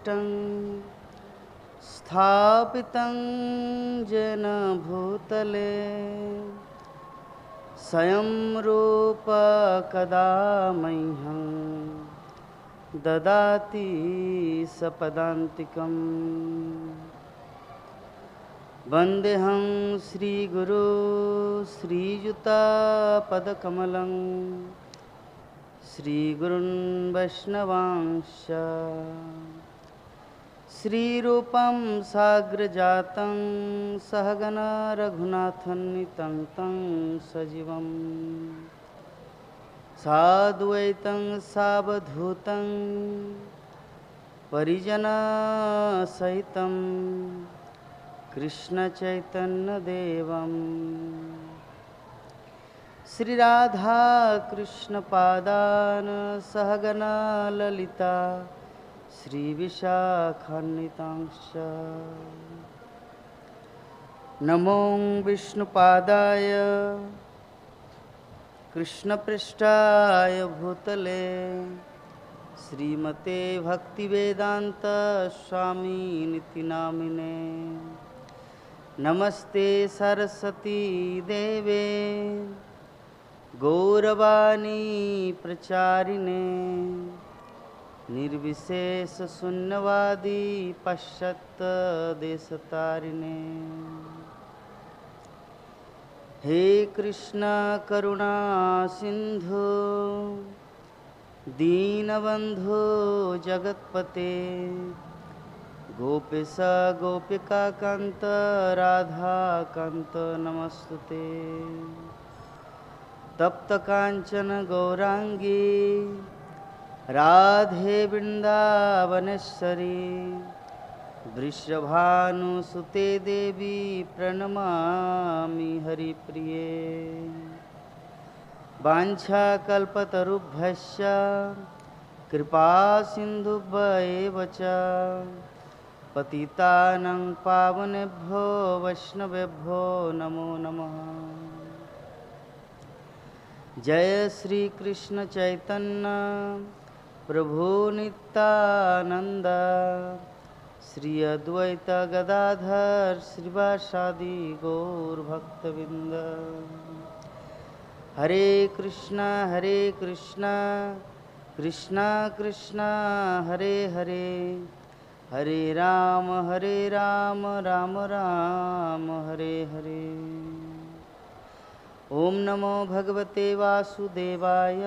तं स्थापितं येन भूतले स्वयं रूप कदा मह्यं ददाति सपदान्तिकम् वन्देऽहं श्रीगुरो श्रीयुतापदकमलं श्रीगुरुन् वैष्णवांश्च श्रीरूपं साग्रजातं सहगना रघुनाथन्वितं तं सजीवं साद्वैतं सावधूतं परिजनसहितं कृष्णचैतन्यदेवं श्रीराधा कृष्णपादान् सहगना ललिता श्रीविशाखान्वितांश्च नमो विष्णुपादाय कृष्णपृष्ठाय भूतले श्रीमते भक्तिवेदांत स्वामिनिति नामिने नमस्ते सरस्वती देवे गौरवाणी प्रचारिणे निर्विशेष शून्यवादी पश्चात् देशतारिणे हे कृष्ण करुणा सिंधु दीनबंधु जगतपते गोपेश गोपिका कांत राधा कांत नमस्तुते तप्त कांचन गौरांगी राधे वृंदावनेश्वरी वृषभानुसुते देवी प्रणमामि हरिप्रिये वाञ्छाकल्पतरुभ्यश्च कृपा सिन्धुभ्येव च पतितानां पावनेभ्यो वैष्णवेभ्यो नमो नमः। जय श्री कृष्ण चैतन्य प्रभु नित्यानंद श्री अद्वैत गदाधर श्रीवासादि गौर भक्तवृंद। हरे कृष्णा कृष्णा कृष्णा हरे हरे हरे राम राम राम हरे हरे। ओम नमो भगवते वासुदेवाय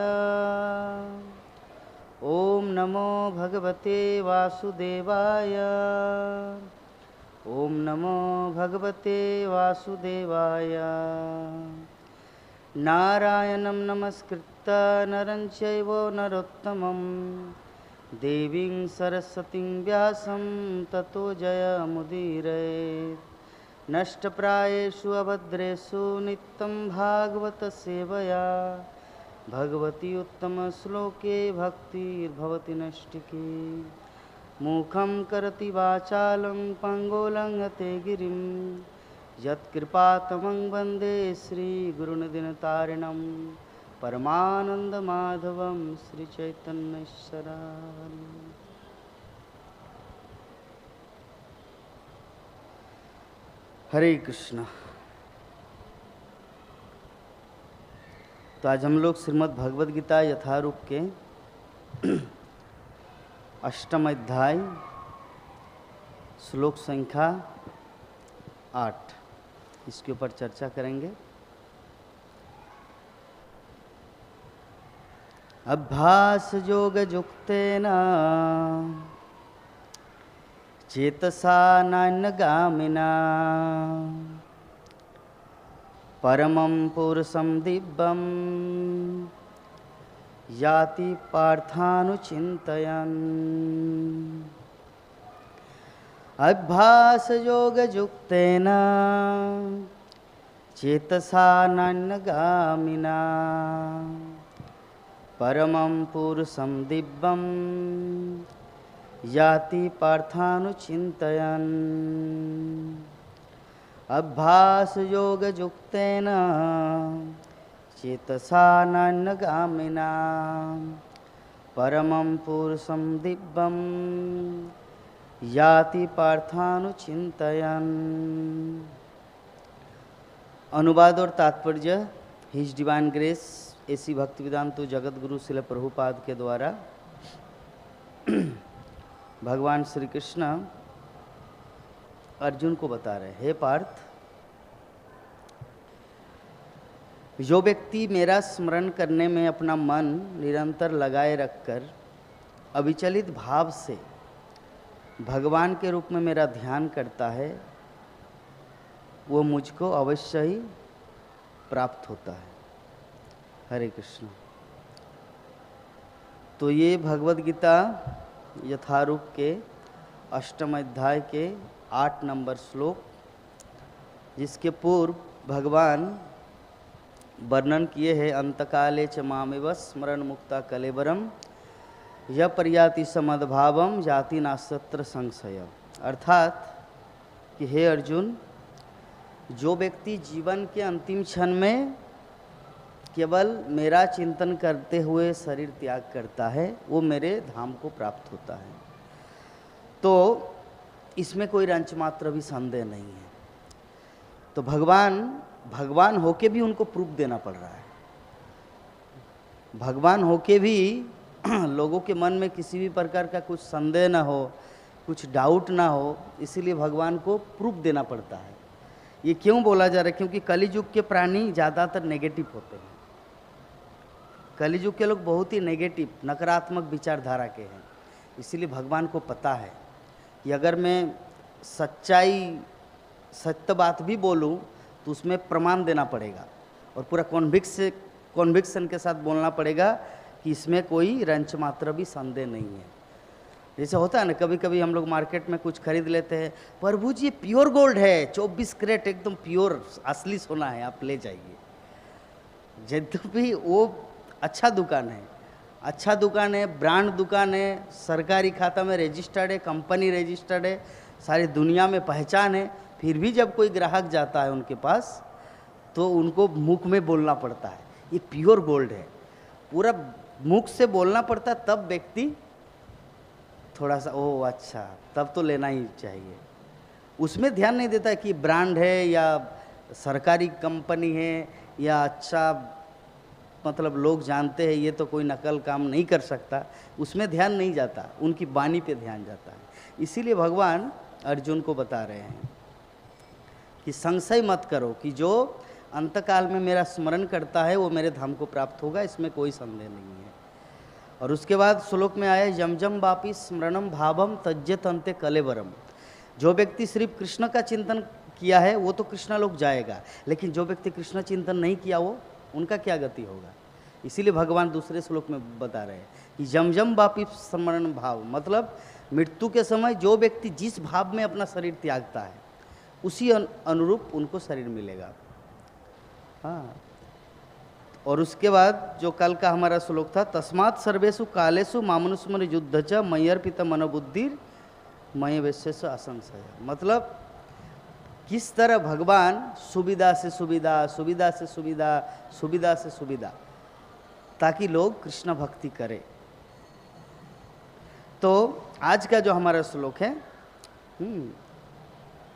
ओम नमो भगवते वासुदेवाय ओम नमो भगवते वासुदेवाय। नारायणं नमस्कृत्य नरं चैव नरोत्तमं देवीं सरस्वतीं व्यासं ततो जयमुदीरयेत्। नष्टप्रायेषु अभद्रेषु नित्यं भागवत सेवया भगवती उत्तमश्लोके भक्तिर्भवति नष्टिकी। मुखं करति वाचालं पङ्गुलङ्घते गिरिं यत्कृपातमं वन्दे श्रीगुरुनिधिनतारिणं परमानन्दमाधवं श्रीचैतन्येश्वरम्। हरे कृष्णा। तो आज हम लोग श्रीमद् भगवद गीता यथारूप के 8वां अध्याय श्लोक संख्या 8 इसके ऊपर चर्चा करेंगे। अभ्यास योग युक्तेन चेतसा नान्यगामिना परमं पुरुषं दिव्यं याति पार्थानुचिन्तयन्। अभ्यास योग युक्तेन चेतसा नान्यगामिना परमं पुरुषं दिव्यं याति पार्थानुचिन्तयन्। अभ्यास योग युक्तेन चेतसा नान्यगामिना परमं पुरुषं दिव्यं याति पार्थानुचिंतयन्। अनुवाद और तात्पर्य his divine grace AC Bhaktivedanta Jagat Guru Srila Prabhupada के द्वारा भगवान श्री कृष्ण अर्जुन को बता रहे हैं, हे पार्थ, जो व्यक्ति मेरा स्मरण करने में अपना मन निरंतर लगाए रखकर अविचलित भाव से भगवान के रूप में मेरा ध्यान करता है, वो मुझको अवश्य ही प्राप्त होता है। हरे कृष्ण। तो ये भगवद गीता यथारूप के 8वें अध्याय के 8 नंबर श्लोक, जिसके पूर्व भगवान वर्णन किए हैं, अंतकाले च मामेव स्मरण मुक्ता कलेवरम यह पर्याति समद्भावम जाति नासत्र संशय। अर्थात कि हे अर्जुन, जो व्यक्ति जीवन के अंतिम क्षण में केवल मेरा चिंतन करते हुए शरीर त्याग करता है, वो मेरे धाम को प्राप्त होता है। तो इसमें कोई रंच मात्र भी संदेह नहीं है। तो भगवान होके भी उनको प्रूफ देना पड़ रहा है। भगवान होके भी लोगों के मन में किसी भी प्रकार का कुछ संदेह ना हो, कुछ डाउट ना हो, इसीलिए भगवान को प्रूफ देना पड़ता है। ये क्यों बोला जा रहा है? क्योंकि कलियुग के प्राणी ज़्यादातर नेगेटिव होते हैं। कलियुग के लोग बहुत ही नेगेटिव, नकारात्मक विचारधारा के हैं। इसीलिए भगवान को पता है कि अगर मैं सत्य बात भी बोलूं तो उसमें प्रमाण देना पड़ेगा और पूरा कॉन्विक्शन के साथ बोलना पड़ेगा कि इसमें कोई रंच मात्र भी संदेह नहीं है। जैसे होता है ना, कभी कभी हम लोग मार्केट में कुछ खरीद लेते हैं, प्रभु जी ये प्योर गोल्ड है, 24 कैरेट एकदम प्योर असली सोना है, आप ले जाइए। यद्यपि वो अच्छा दुकान है, ब्रांड दुकान है, सरकारी खाता में रजिस्टर्ड है, कंपनी रजिस्टर्ड है, सारी दुनिया में पहचान है, फिर भी जब कोई ग्राहक जाता है उनके पास तो उनको मुख में बोलना पड़ता है ये प्योर गोल्ड है। पूरा मुख से बोलना पड़ता, तब व्यक्ति थोड़ा सा ओह अच्छा, तब तो लेना ही चाहिए। उसमें ध्यान नहीं देता कि ब्रांड है या सरकारी कंपनी है या अच्छा, मतलब लोग जानते हैं, ये तो कोई नकल काम नहीं कर सकता, उसमें ध्यान नहीं जाता, उनकी वाणी पे ध्यान जाता है। इसीलिए भगवान अर्जुन को बता रहे हैं कि संशय मत करो कि जो अंतकाल में मेरा स्मरण करता है वो मेरे धाम को प्राप्त होगा, इसमें कोई संदेह नहीं है। और उसके बाद श्लोक में आया, यम जम वापि स्मरणम भावम तज्जत अंते कलेवरम। जो व्यक्ति सिर्फ कृष्ण का चिंतन किया है वो तो कृष्ण लोक जाएगा, लेकिन जो व्यक्ति कृष्ण चिंतन नहीं किया वो उनका क्या गति होगा। इसीलिए भगवान दूसरे श्लोक में बता रहे हैं कि जम जम वापि स्मरण भाव, मतलब मृत्यु के समय जो व्यक्ति जिस भाव में अपना शरीर त्यागता है उसी अनुरूप उनको शरीर मिलेगा। हाँ, और उसके बाद जो कल का हमारा श्लोक था, तस्मात् सर्वेषु कालेषु मामनुस्मर युद्ध च मय्यर्पित मनोबुद्धिर मय वैश्य असंशय। मतलब किस तरह भगवान सुविधा से सुविधा, सुविधा से सुविधा, सुविधा से सुविधा, ताकि लोग कृष्ण भक्ति करें। तो आज का जो हमारा श्लोक है,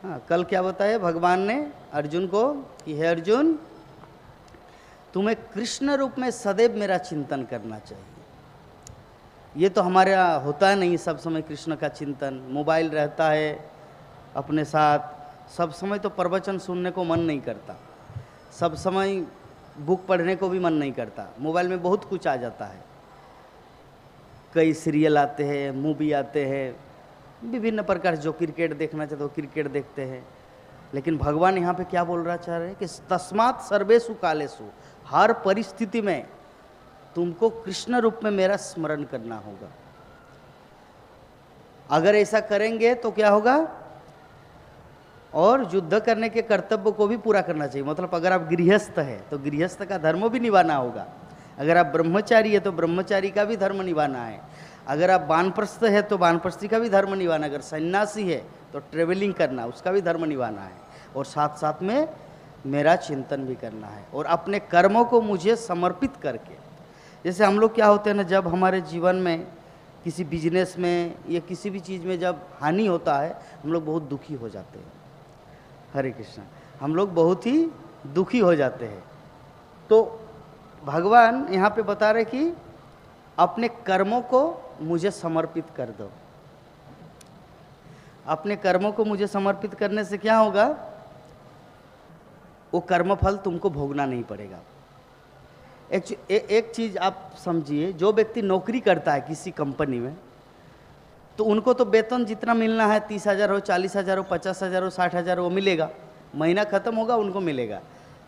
हाँ, कल क्या बताया भगवान ने अर्जुन को कि हे अर्जुन, तुम्हें कृष्ण रूप में सदैव मेरा चिंतन करना चाहिए। ये तो हमारा होता नहीं सब समय कृष्ण का चिंतन, मोबाइल रहता है अपने साथ, सब समय तो प्रवचन सुनने को मन नहीं करता, सब समय बुक पढ़ने को भी मन नहीं करता। मोबाइल में बहुत कुछ आ जाता है, कई सीरियल आते हैं, मूवी आते हैं, विभिन्न प्रकार, जो क्रिकेट देखना चाहते हो क्रिकेट देखते हैं। लेकिन भगवान यहाँ पे क्या बोल रहा चाह रहे हैं कि तस्मात् सर्वेषु कालेषु, हर परिस्थिति में तुमको कृष्ण रूप में मेरा स्मरण करना होगा। अगर ऐसा करेंगे तो क्या होगा, और युद्ध करने के कर्तव्य को भी पूरा करना चाहिए। मतलब अगर आप गृहस्थ है तो गृहस्थ का धर्म भी निभाना होगा, अगर आप ब्रह्मचारी है तो ब्रह्मचारी का भी धर्म निभाना है, अगर आप वानप्रस्थ है तो वानप्रस्थी का भी धर्म निभाना, अगर सन्यासी है तो ट्रेवलिंग करना उसका भी धर्म निभाना है, और साथ साथ में मेरा चिंतन भी करना है, और अपने कर्मों को मुझे समर्पित करके। जैसे हम लोग क्या होते हैं ना, जब हमारे जीवन में किसी बिजनेस में या किसी भी चीज़ में जब हानि होता है हम लोग बहुत दुखी हो जाते हैं। हरे कृष्णा, हम लोग बहुत ही दुखी हो जाते हैं। तो भगवान यहाँ पे बता रहे कि अपने कर्मों को मुझे समर्पित कर दो। अपने कर्मों को मुझे समर्पित करने से क्या होगा, वो कर्मफल तुमको भोगना नहीं पड़ेगा। एक चीज़ आप समझिए, जो व्यक्ति नौकरी करता है किसी कंपनी में, तो उनको तो वेतन जितना मिलना है 30,000 हो, 40,000 हो, 50,000 हो, 60,000 हो, वो मिलेगा। महीना ख़त्म होगा उनको मिलेगा।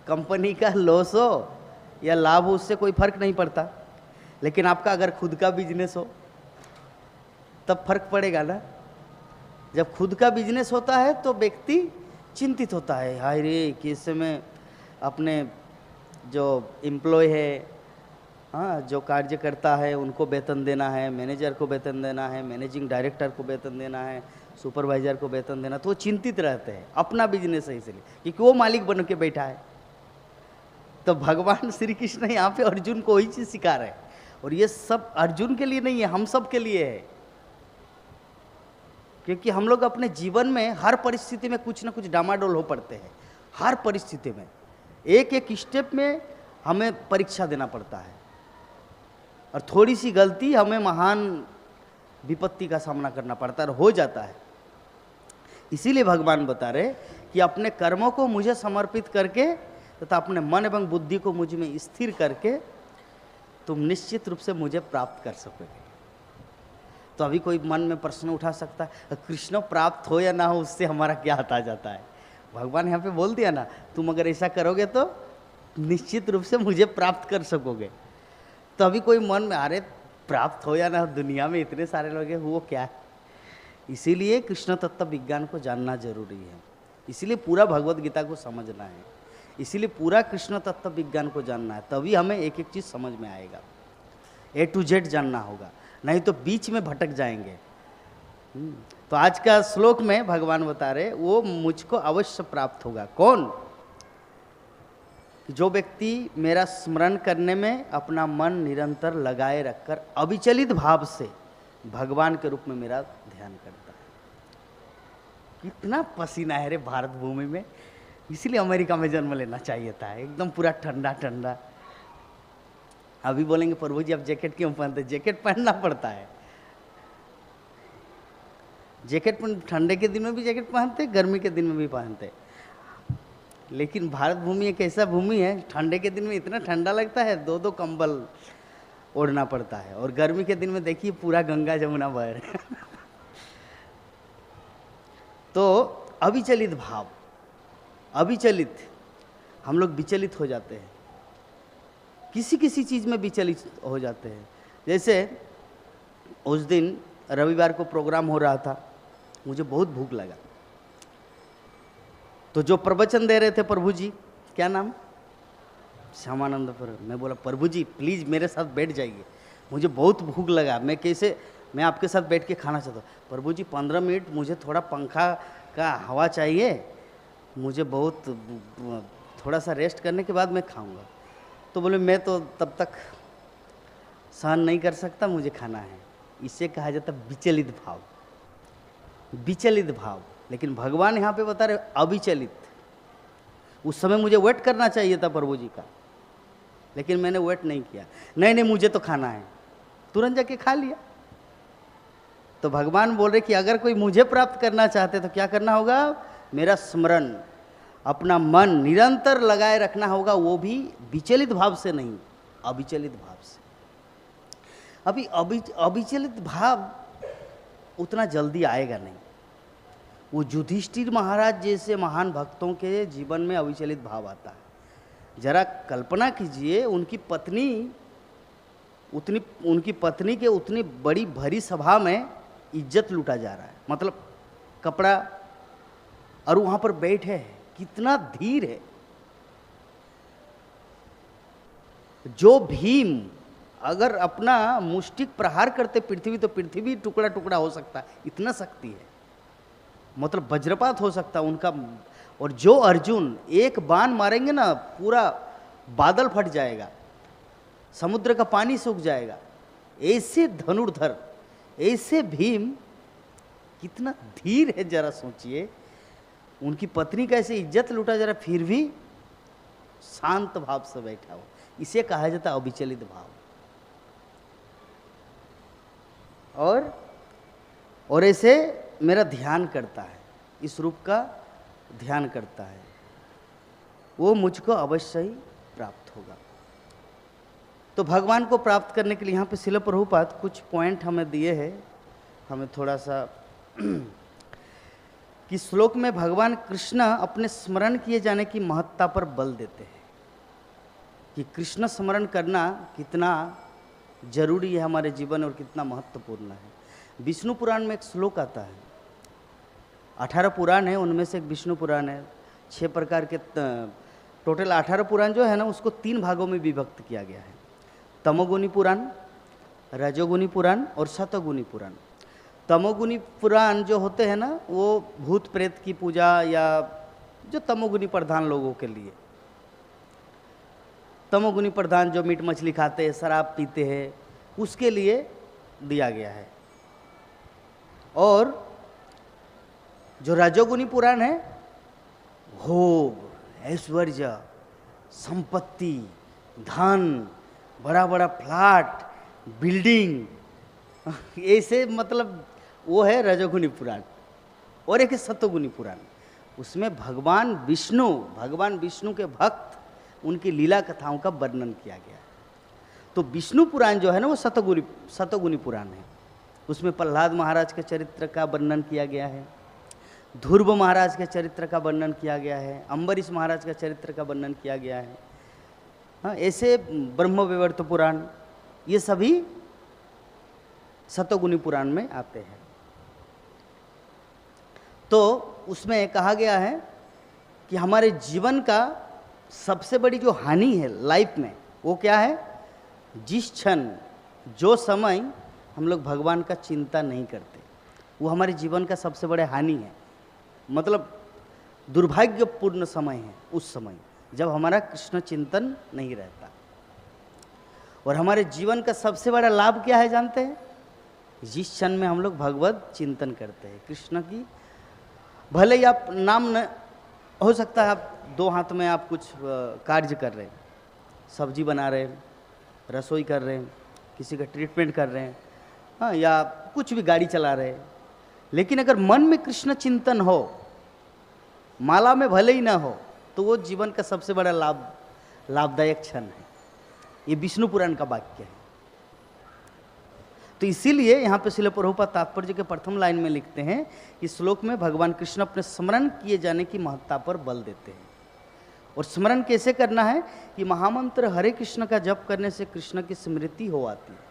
कंपनी का लॉस हो या लाभ हो उससे कोई फर्क नहीं पड़ता। लेकिन आपका अगर खुद का बिजनेस हो तब फर्क पड़ेगा ना। जब खुद का बिजनेस होता है तो व्यक्ति चिंतित होता है, हाय रे कैसे मैं अपने जो एम्प्लॉय है, हाँ, जो कार्य करता है उनको वेतन देना है, मैनेजर को वेतन देना है, मैनेजिंग डायरेक्टर को वेतन देना है, सुपरवाइजर को वेतन देना, तो वो चिंतित रहते हैं। अपना बिजनेस है इसलिए, क्योंकि वो मालिक बन के बैठा है। तो भगवान श्री कृष्ण यहाँ पे अर्जुन को वही चीज़ सिखा रहे हैं। और ये सब अर्जुन के लिए नहीं है, हम सब के लिए है। क्योंकि हम लोग अपने जीवन में हर परिस्थिति में कुछ ना कुछ डामाडोल हो पड़ते हैं। हर परिस्थिति में एक एक स्टेप में हमें परीक्षा देना पड़ता है, और थोड़ी सी गलती हमें महान विपत्ति का सामना करना पड़ता है और हो जाता है। इसीलिए भगवान बता रहे कि अपने कर्मों को मुझे समर्पित करके तथा अपने मन एवं बुद्धि को मुझ में स्थिर करके तुम निश्चित रूप से मुझे प्राप्त कर सकोगे। तो अभी कोई मन में प्रश्न उठा सकता है, कृष्ण प्राप्त हो या ना हो उससे हमारा क्या हाथ आ जाता है। भगवान यहाँ पे बोल दिया ना, तुम अगर ऐसा करोगे तो निश्चित रूप से मुझे प्राप्त कर सकोगे। तो अभी कोई मन में, अरे प्राप्त हो या ना हो, दुनिया में इतने सारे लोग हैं, वो क्या है। इसीलिए कृष्ण तत्व विज्ञान को जानना जरूरी है। इसीलिए पूरा भगवद गीता को समझना है, इसीलिए पूरा कृष्ण तत्व विज्ञान को जानना है, तभी हमें एक एक चीज़ समझ में आएगा। A to Z जानना होगा, नहीं तो बीच में भटक जाएंगे। तो आज का श्लोक में भगवान बता रहे वो मुझको अवश्य प्राप्त होगा। कौन? जो व्यक्ति मेरा स्मरण करने में अपना मन निरंतर लगाए रखकर अविचलित भाव से भगवान के रूप में मेरा ध्यान करता है। कितना पसीना है रे भारत भूमि में, इसलिए अमेरिका में जन्म लेना चाहिए था, एकदम पूरा ठंडा ठंडा। अभी बोलेंगे प्रभु जी आप जैकेट क्यों पहनते? जैकेट पहनना पड़ता है। जैकेट ठंडे के दिन में भी जैकेट पहनते, गर्मी के दिन में भी पहनते। लेकिन भारत भूमि एक ऐसा भूमि है, ठंडे के दिन में इतना ठंडा लगता है, दो दो कंबल ओढ़ना पड़ता है, और गर्मी के दिन में देखिए पूरा गंगा जमुना बह रहे हैं। तो अविचलित भाव, अविचलित, हम लोग विचलित हो जाते हैं, किसी किसी चीज़ में विचलित हो जाते हैं। जैसे उस दिन रविवार को प्रोग्राम हो रहा था, मुझे बहुत भूख लगा, तो जो प्रवचन दे रहे थे प्रभु जी, क्या नाम, श्यामानंद पर, मैं बोला प्रभु जी प्लीज़ मेरे साथ बैठ जाइए, मुझे बहुत भूख लगा, मैं आपके साथ बैठ के खाना चाहता हूँ। प्रभु जी 15 मिनट मुझे थोड़ा पंखा का हवा चाहिए, मुझे बहुत थोड़ा सा रेस्ट करने के बाद मैं खाऊंगा। तो बोले मैं तो तब तक सहन नहीं कर सकता, मुझे खाना है। इसे कहा जाता विचलित भाव, विचलित भाव। लेकिन भगवान यहाँ पे बता रहे अविचलित। उस समय मुझे वेट करना चाहिए था प्रभु जी का, लेकिन मैंने वेट नहीं किया, नहीं मुझे तो खाना है, तुरंत जाके खा लिया। तो भगवान बोल रहे कि अगर कोई मुझे प्राप्त करना चाहते तो क्या करना होगा, मेरा स्मरण, अपना मन निरंतर लगाए रखना होगा, वो भी विचलित भाव से नहीं, अविचलित भाव से। अभी अविचलित भाव उतना जल्दी आएगा नहीं। वो युधिष्ठिर महाराज जैसे महान भक्तों के जीवन में अविचलित भाव आता है। जरा कल्पना कीजिए, उनकी पत्नी के उतनी बड़ी भरी सभा में इज्जत लूटा जा रहा है, मतलब कपड़ा, और वहां पर बैठे हैं, कितना धीर है। जो भीम अगर अपना मुष्टिक प्रहार करते पृथ्वी, तो पृथ्वी टुकड़ा टुकड़ा हो सकता है, इतना शक्ति है, मतलब वज्रपात हो सकता है उनका। और जो अर्जुन एक बाण मारेंगे ना, पूरा बादल फट जाएगा, समुद्र का पानी सूख जाएगा। ऐसे धनुर्धर, ऐसे भीम कितना धीर है, जरा सोचिए। उनकी पत्नी का ऐसे इज्जत लूटा जरा, फिर भी शांत भाव से बैठा हो, इसे कहा जाता अविचलित भाव। और ऐसे मेरा ध्यान करता है, इस रूप का ध्यान करता है, वो मुझको अवश्य ही प्राप्त होगा। तो भगवान को प्राप्त करने के लिए यहाँ पे श्रील प्रभुपाद कुछ पॉइंट हमें दिए हैं, हमें थोड़ा सा कि श्लोक में भगवान कृष्ण अपने स्मरण किए जाने की महत्ता पर बल देते हैं कि कृष्ण स्मरण करना कितना जरूरी है हमारे जीवन और कितना महत्वपूर्ण है। विष्णु पुराण में एक श्लोक आता है, 18 पुराण है, उनमें से एक विष्णु पुराण है। 6 प्रकार के टोटल 18 पुराण जो है ना, उसको 3 भागों में विभक्त किया गया है, तमोगुनी पुराण, रजोगुनी पुराण और सतोगुनी पुराण। तमोगुनी पुराण जो होते हैं ना, वो भूत प्रेत की पूजा या जो तमोगुनी प्रधान लोगों के लिए, तमोगुनी प्रधान जो मीट मछली खाते हैं, शराब पीते हैं, उसके लिए दिया गया है। और जो रजोगुनी पुराण है, भोग, ऐश्वर्य, संपत्ति, धन, बड़ा बड़ा फ्लैट, बिल्डिंग, ऐसे मतलब वो है रजोगुनी पुराण। और एक है सतोगुनी पुराण, उसमें भगवान विष्णु के भक्त, उनकी लीला कथाओं का वर्णन किया गया है। तो विष्णु पुराण जो है ना, वो सतोगुनी पुराण है। उसमें प्रहलाद महाराज के चरित्र का वर्णन किया गया है, ध्रुव महाराज के चरित्र का वर्णन किया गया है, अम्बरीश महाराज का चरित्र का वर्णन किया गया है। हाँ, ऐसे ब्रह्मवैवर्त पुराण, ये सभी सतोगुनी पुराण में आते हैं। तो उसमें कहा गया है कि हमारे जीवन का सबसे बड़ी जो हानि है लाइफ में, वो क्या है? जिस क्षण, जो समय हम लोग भगवान का चिंता नहीं करते, वो हमारे जीवन का सबसे बड़ा हानि है। मतलब दुर्भाग्यपूर्ण समय है उस समय जब हमारा कृष्ण चिंतन नहीं रहता। और हमारे जीवन का सबसे बड़ा लाभ क्या है जानते हैं? जिस क्षण में हम लोग भगवत चिंतन करते हैं, कृष्ण की, भले ही आप नाम न हो सकता है, आप 2 हाथ में आप कुछ कार्य कर रहे हैं, सब्जी बना रहे हैं, रसोई कर रहे हैं, किसी का ट्रीटमेंट कर रहे हैं, हाँ, या कुछ भी गाड़ी चला रहे हैं, लेकिन अगर मन में कृष्ण चिंतन हो, माला में भले ही ना हो, तो वो जीवन का सबसे बड़ा लाभदायक क्षण है। ये विष्णु पुराण का वाक्य है। तो इसीलिए यहाँ पे श्रील प्रभुपाद तात्पर्य के प्रथम लाइन में लिखते हैं, इस श्लोक में भगवान कृष्ण अपने स्मरण किए जाने की महत्ता पर बल देते हैं। और स्मरण कैसे करना है कि महामंत्र हरे कृष्ण का जप करने से कृष्ण की स्मृति हो आती है।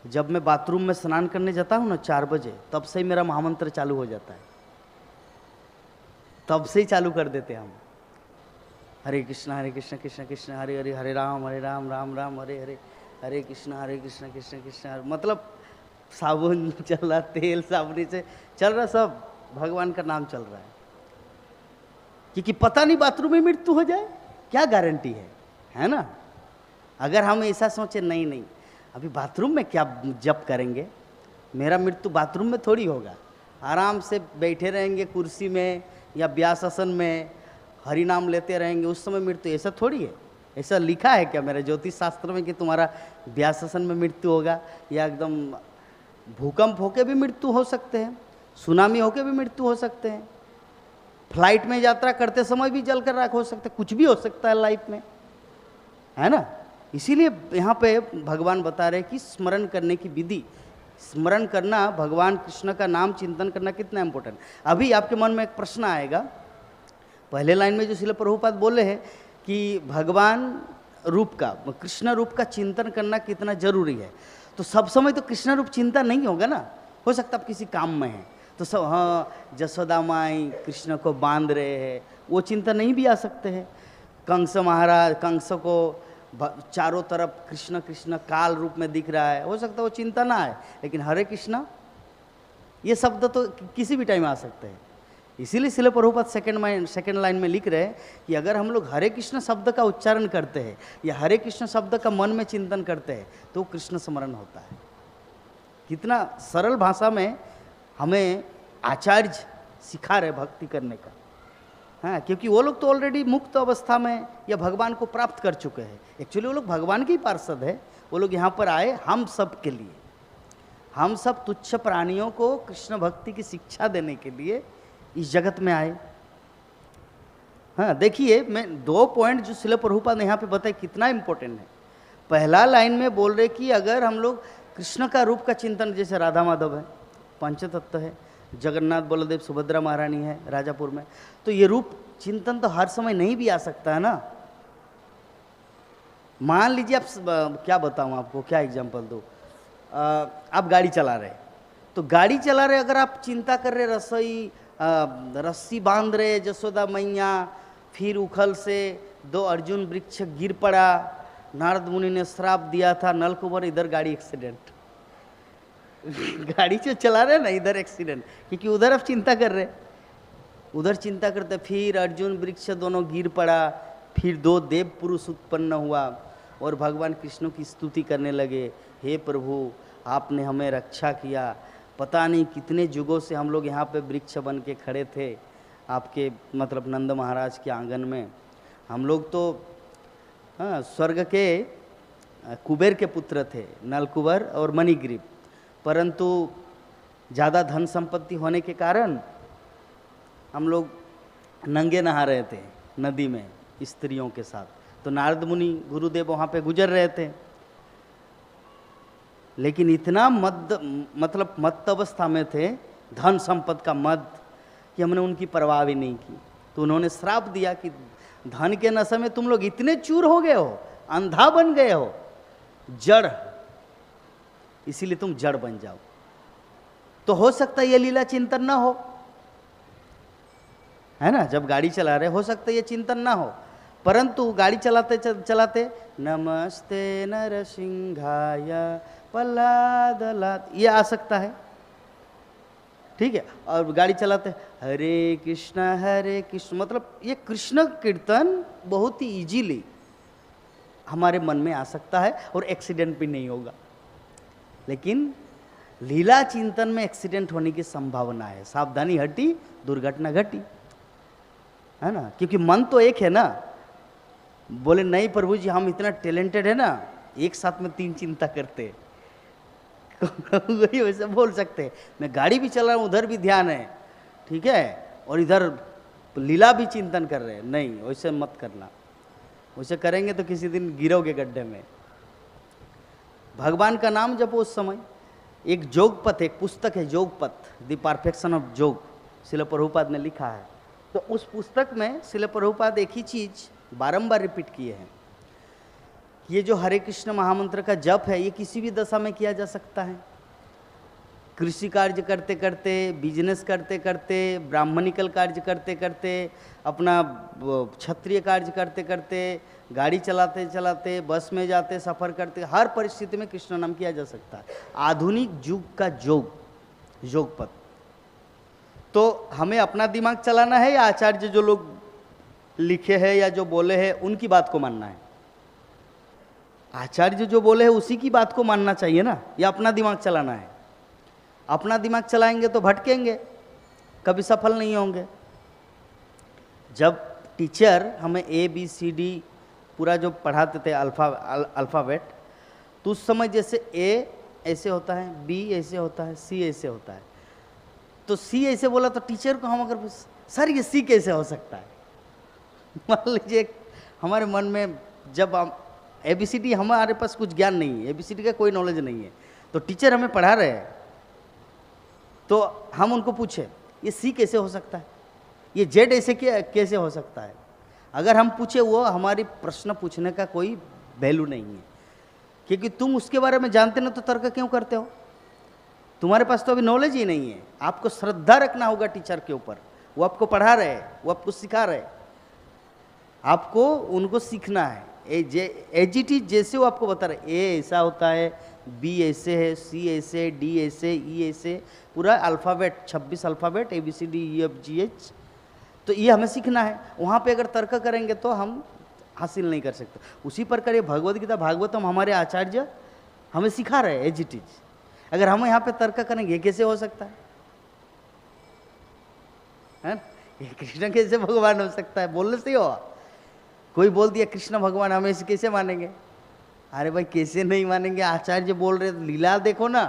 जब मैं बाथरूम में स्नान करने जाता हूँ ना 4 बजे, तब से ही मेरा महामंत्र चालू हो जाता है, तब से ही चालू कर देते हैं हम, हरे कृष्ण कृष्ण कृष्ण हरे हरे, हरे राम राम राम हरे हरे, हरे कृष्ण कृष्ण कृष्ण हरे। मतलब साबुन चल रहा, तेल साबुनी से चल रहा, सब भगवान का नाम चल रहा है, क्योंकि पता नहीं बाथरूम में मृत्यु हो जाए, क्या गारंटी है ना? अगर हम ऐसा सोचे नहीं अभी बाथरूम में क्या जप करेंगे, मेरा मृत्यु बाथरूम में थोड़ी होगा, आराम से बैठे रहेंगे कुर्सी में या व्यासासन में, हरि नाम लेते रहेंगे, उस समय मृत्यु, ऐसा थोड़ी है। ऐसा लिखा है क्या मेरे ज्योतिष शास्त्र में कि तुम्हारा व्यासासन में मृत्यु होगा, या एकदम भूकंप होके भी मृत्यु हो सकते हैं, सुनामी होके भी मृत्यु हो सकते हैं, फ्लाइट में यात्रा करते समय भी जलकर राख हो सकते हैं, कुछ भी हो सकता है लाइफ में, है ना? इसीलिए यहाँ पे भगवान बता रहे कि स्मरण करने की विधि, स्मरण करना, भगवान कृष्ण का नाम चिंतन करना कितना इंपॉर्टेंट। अभी आपके मन में एक प्रश्न आएगा, पहले लाइन में जो श्रील प्रभुपाद बोले हैं कि भगवान रूप का, कृष्ण रूप का चिंतन करना कितना जरूरी है, तो सब समय तो कृष्ण रूप चिंता नहीं होगा ना, हो सकता आप किसी काम में हैं तो सब, हाँ, जसोदा माई कृष्ण को बांध रहे हैं, वो चिंता नहीं भी आ सकते हैं। कंस महाराज, कंस को चारों तरफ कृष्ण कृष्ण काल रूप में दिख रहा है, हो सकता है वो चिंता ना आए, लेकिन हरे कृष्ण ये शब्द तो किसी भी टाइम आ सकते हैं। इसीलिए शिल प्रभुपाद सेकंड लाइन में लिख रहे हैं कि अगर हम लोग हरे कृष्ण शब्द का उच्चारण करते हैं या हरे कृष्ण शब्द का मन में चिंतन करते हैं तो कृष्ण स्मरण होता है। कितना सरल भाषा में हमें आचार्य सिखा रहे भक्ति करने का। हाँ, क्योंकि वो लोग तो ऑलरेडी मुक्त अवस्था में या भगवान को प्राप्त कर चुके हैं। एक्चुअली वो लोग भगवान के ही पार्षद है। वो लोग यहाँ पर आए हम सब के लिए, हम सब तुच्छ प्राणियों को कृष्ण भक्ति की शिक्षा देने के लिए इस जगत में आए। हाँ, देखिए मैं 2 पॉइंट जो शिल प्रभुपाद ने यहाँ पे बताए कितना इंपॉर्टेंट है। पहला लाइन में बोल रहे कि अगर हम लोग कृष्ण का रूप का चिंतन, जैसे राधा माधव है, पंचतत्व है, जगन्नाथ बलदेव सुभद्रा महारानी है राजापुर में, तो ये रूप चिंतन तो हर समय नहीं भी आ सकता है ना। मान लीजिए आप, क्या बताऊँ आपको, क्या एग्जाम्पल दूँ, आप गाड़ी चला रहे, तो गाड़ी चला रहे अगर आप चिंता कर रहे रस्सी बांध रहे जसोदा मैया, फिर उखल से 2 अर्जुन वृक्ष गिर पड़ा, नारद मुनि ने श्राप दिया था, नलकुबर, इधर गाड़ी एक्सीडेंट। गाड़ी जो चला रहे ना इधर एक्सीडेंट, क्योंकि उधर आप चिंता कर रहे, उधर चिंता करते, फिर अर्जुन वृक्ष दोनों गिर पड़ा, फिर 2 देव पुरुष उत्पन्न हुआ और भगवान कृष्ण की स्तुति करने लगे, हे प्रभु आपने हमें रक्षा किया, पता नहीं कितने युगों से हम लोग यहाँ पे वृक्ष बन के खड़े थे आपके मतलब नंद महाराज के आंगन में। हम लोग तो हाँ स्वर्ग के कुबेर के पुत्र थे, नलकुबर और मणिग्रीव, परंतु ज़्यादा धन संपत्ति होने के कारण हम लोग नंगे नहा रहे थे नदी में स्त्रियों के साथ। तो नारद मुनि गुरुदेव वहाँ पे गुजर रहे थे, लेकिन इतना मत अवस्था में थे, धन संपत्ति का मद, कि हमने उनकी परवाह भी नहीं की। तो उन्होंने श्राप दिया कि धन के नशे में तुम लोग इतने चूर हो गए हो, अंधा बन गए हो, जड़, इसीलिए तुम जड़ बन जाओ। तो हो सकता है ये लीला चिंतन ना हो, है ना, जब गाड़ी चला रहे हो सकता है ये चिंतन ना हो, परंतु गाड़ी चलाते चलाते नमस्ते नरसिंहाय पल्लादलात ये आ सकता है, ठीक है। और गाड़ी चलाते हरे कृष्ण, मतलब ये कृष्ण कीर्तन बहुत ही इजीली हमारे मन में आ सकता है और एक्सीडेंट भी नहीं होगा। लेकिन लीला चिंतन में एक्सीडेंट होने की संभावना है, सावधानी हटी दुर्घटना घटी, है ना, क्योंकि मन तो एक है ना। बोले नहीं प्रभु जी हम इतना टैलेंटेड है ना, एक साथ में 3 चिंता करते वही वैसे बोल सकते, मैं गाड़ी भी चला रहा हूँ उधर भी ध्यान है, ठीक है, और इधर लीला भी चिंतन कर रहे हैं, नहीं वैसे मत करना। वैसे करेंगे तो किसी दिन गिरोगे गड्ढे में। भगवान का नाम जपो उस समय। एक जोगपथ, एक पुस्तक है जोगपथ, द परफेक्शन ऑफ जोग, शिल प्रभुपाद ने लिखा है। तो उस पुस्तक में शिल प्रभुपाद एक ही चीज बारंबार रिपीट किए हैं, ये जो हरे कृष्ण महामंत्र का जप है ये किसी भी दशा में किया जा सकता है। कृषि कार्य करते करते, बिजनेस करते करते, ब्राह्मणिकल कार्य करते करते, अपना क्षत्रिय कार्य करते करते, गाड़ी चलाते चलाते, बस में जाते, सफ़र करते, हर परिस्थिति में कृष्ण नाम किया जा सकता है। आधुनिक युग का जोगपथ। तो हमें अपना दिमाग चलाना है या आचार्य जो लोग लिखे हैं या जो बोले हैं उनकी बात को मानना है? आचार्य जो बोले हैं उसी की बात को मानना चाहिए ना, या अपना दिमाग चलाना है? अपना दिमाग चलाएंगे तो भटकेंगे, कभी सफल नहीं होंगे। जब टीचर हमें ABCD पूरा जो पढ़ाते थे अल्फ़ाबेट, तो उस समय जैसे A ऐसे होता है, B ऐसे होता है, C ऐसे होता है, तो C ऐसे बोला तो टीचर को हम अगर सर ये C कैसे हो सकता है, मान लीजिए हमारे मन में जब हम ABCD, हमारे पास कुछ ज्ञान नहीं है, ABCD का कोई नॉलेज नहीं है, तो टीचर हमें पढ़ा रहे हैं, तो हम उनको पूछे ये C कैसे हो सकता है, ये Z ऐसे कैसे हो सकता है, अगर हम पूछे वो हमारी प्रश्न पूछने का कोई वैल्यू नहीं है, क्योंकि तुम उसके बारे में जानते ना तो तर्क क्यों करते हो? तुम्हारे पास तो अभी नॉलेज ही नहीं है। आपको श्रद्धा रखना होगा टीचर के ऊपर, वो आपको पढ़ा रहे हैं, वो आपको सिखा रहे हैं, आपको उनको सीखना है। एज इट इज जैसे वो आपको बता रहे, ए ऐसा होता है, बी ऐसे है, सी ऐसे, डी ऐसे, ई ऐसे, पूरा अल्फ़ाबेट 26 अल्फ़ाबेट ABCDEFGH। तो ये हमें सीखना है। वहाँ पे अगर तर्क करेंगे तो हम हासिल नहीं कर सकते। उसी प्रकार ये भगवद गीता भागवतम हमारे आचार्य हमें सिखा रहे हैं एज इट इज। अगर हम यहाँ पे तर्क करेंगे कैसे हो सकता है? ये कृष्ण कैसे भगवान हो सकता है? बोलने से ही होगा। कोई बोल दिया कृष्ण भगवान, हमें इसे कैसे मानेंगे? अरे भाई कैसे नहीं मानेंगे? आचार्य बोल रहे, लीला देखो ना।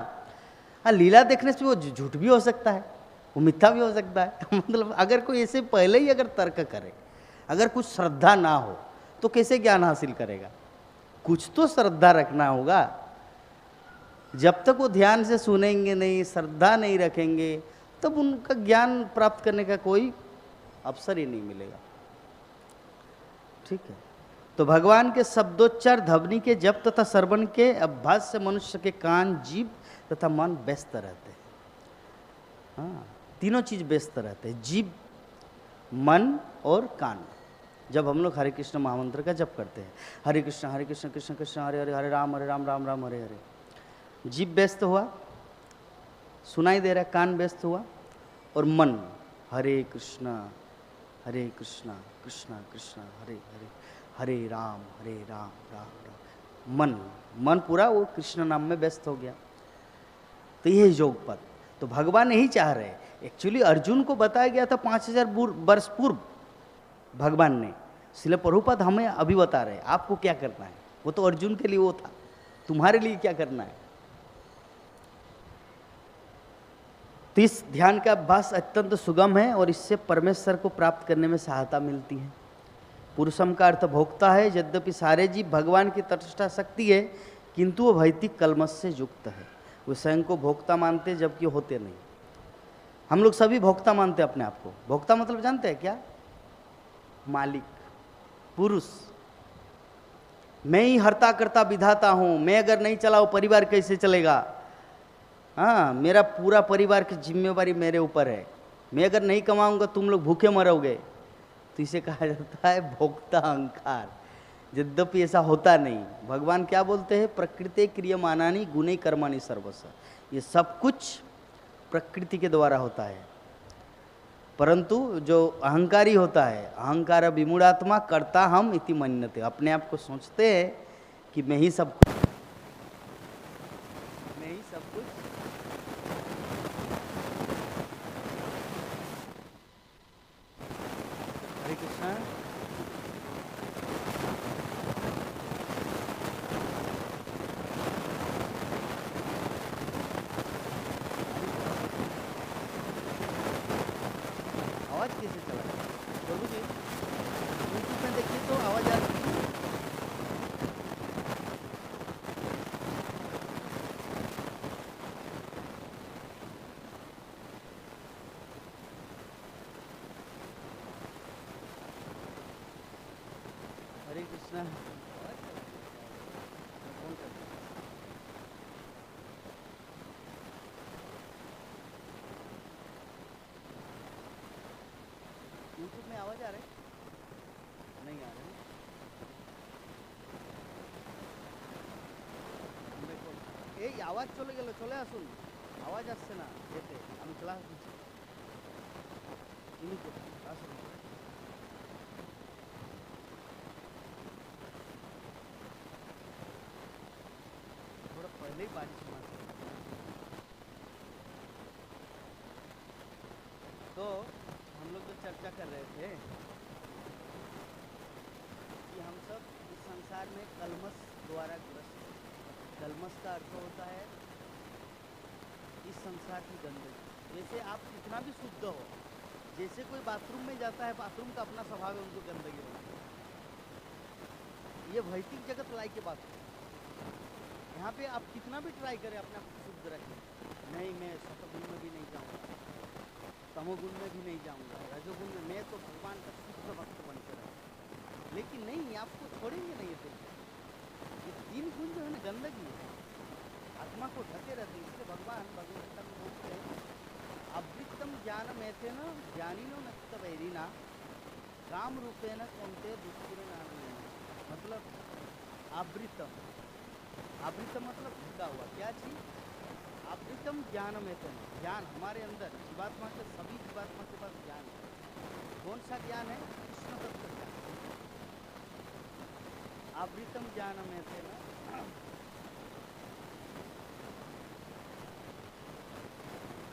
हाँ, लीला देखने से वो झूठ भी हो सकता है, वो मिथ्या भी हो सकता है। मतलब अगर कोई ऐसे पहले ही अगर तर्क करे, अगर कुछ श्रद्धा ना हो तो कैसे ज्ञान हासिल करेगा? कुछ तो श्रद्धा रखना होगा। जब तक वो ध्यान से सुनेंगे नहीं, श्रद्धा नहीं रखेंगे, तब उनका ज्ञान प्राप्त करने का कोई अवसर ही नहीं मिलेगा। ठीक है। तो भगवान के शब्दोच्चार, ध्वनि के जप तथा श्रवण के अभ्यास से मनुष्य के कान, जीभ तथा मन व्यस्त रहते हैं। हाँ, तीनों चीज व्यस्त रहते हैं, जीभ, मन और कान। जब हम लोग हरे कृष्ण महामंत्र का जप करते हैं, हरे कृष्ण कृष्ण कृष्ण हरे हरे, हरे राम राम राम हरे हरे, जीभ व्यस्त हुआ, सुनाई दे रहा है, कान व्यस्त हुआ, और मन हरे कृष्ण कृष्ण कृष्ण हरे हरे, हरे राम राम राम। मन पूरा वो कृष्ण नाम में व्यस्त हो गया। तो ये योग पद तो भगवान यही चाह रहे हैं। एक्चुअली अर्जुन को बताया गया था 5000 वर्ष पूर्व भगवान ने। श्रील प्रभुपाद हमें अभी बता रहे हैं आपको क्या करना है। वो तो अर्जुन के लिए वो था, तुम्हारे लिए क्या करना है। तो इस ध्यान का अभ्यास अत्यंत सुगम है और इससे परमेश्वर को प्राप्त करने में सहायता मिलती है। पुरुषम का अर्थ भोक्ता है। यद्यपि सारे जीव भगवान की तटस्था शक्ति है, किंतु वो भौतिक कलमश से युक्त है। वो स्वयं को भोक्ता मानते जबकि होते नहीं। हम लोग सभी भोक्ता मानते अपने आप को। भोक्ता मतलब जानते हैं क्या? मालिक, पुरुष। मैं ही हर्ता करता विधाता हूं, मैं अगर नहीं चलाऊं परिवार कैसे चलेगा? हाँ, मेरा पूरा परिवार की जिम्मेवारी मेरे ऊपर है, मैं अगर नहीं कमाऊंगा तुम लोग भूखे मरोगे। तो इसे कहा जाता है भोक्ता अहंकार। यद्यपि ऐसा होता नहीं। भगवान क्या बोलते हैं? प्रकृति क्रियमानानि गुणे कर्माणि सर्वस्व। ये सब कुछ प्रकृति के द्वारा होता है, परंतु जो अहंकारी होता है, अहंकार विमूढ़ात्मा कर्ता हम इति मन्यते, अपने आप को सोचते हैं कि मैं ही सब कुछ, मैं ही सब कुछ। हरे कृष्ण। आवाज कैसे चला प्रभु जी? यूट्यूब में देखिए तो आवाज आ रही है। हरे कृष्णा। यूट्यूब में आवाज आ रही नहीं? आ रही। এই আওয়াজ চলে গেল, চলে আসুন। আওয়াজ আসছে না যেতে, আমি ক্লাস দিচ্ছি। আসুন। थोड़ा पहले ही बारिश हुआ। तो हम लोग जो चर्चा कर रहे थे कि हम सब इस संसार में कलमश द्वारा ग्रस्त। कलमश का अर्थ होता है इस संसार की गंदगी। जैसे आप कितना भी शुद्ध हो, जैसे कोई बाथरूम में जाता है, बाथरूम का अपना स्वभाव है, उनको गंदगी होती है। ये भौतिक जगत लाई के बात है। यहाँ पे आप कितना भी ट्राई करें अपने आप को शुद्ध रखें, नहीं मैं सतगुण में भी नहीं जाऊँगा, तमोगुण में भी नहीं जाऊँगा, रजोगुण में, मैं तो भगवान का शुद्ध भक्त बनकर रहूँ। लेकिन नहीं, आपको छोड़ेंगे नहीं ये तीन गुण जो है ना गंदगी है, आत्मा को ढके रहते हैं। इसलिए भगवान भगवत में बोलते हैं अवृत्तम ज्ञानम ऐसे न ज्ञानीनो न तवैरिना काम रूपे न कौनते दुष्पुर नाम। मतलब आवृतम आवृतम मतलब ढका हुआ, क्या चीज? आवृतम ज्ञानम एतम, ज्ञान हमारे अंदर जीवात्मा के, सभी जीवात्मा के पास ज्ञान है। कौन सा ज्ञान है? कृष्ण तत्व ज्ञान। आवृतम ज्ञानम एतेन,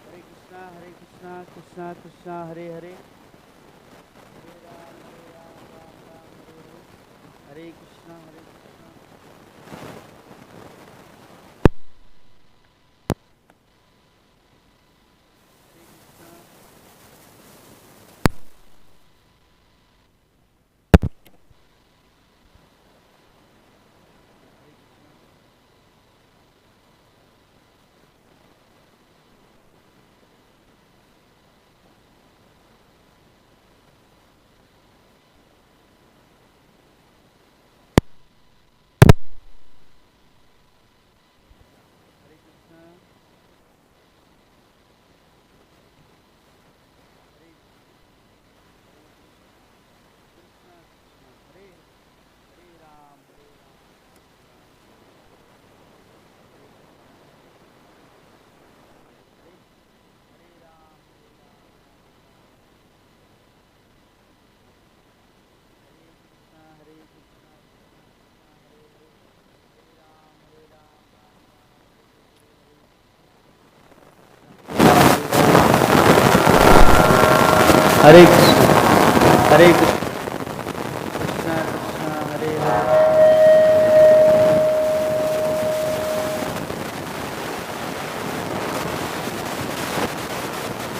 हरे कृष्णा कृष्णा कृष्णा हरे हरे, हरे राम राम राम हरे हरे, हरे कृष्णा हरे कृष्णा। हरे कृष्ण हरे कृष्ण, कृष्णा कृष्णा हरे हरे,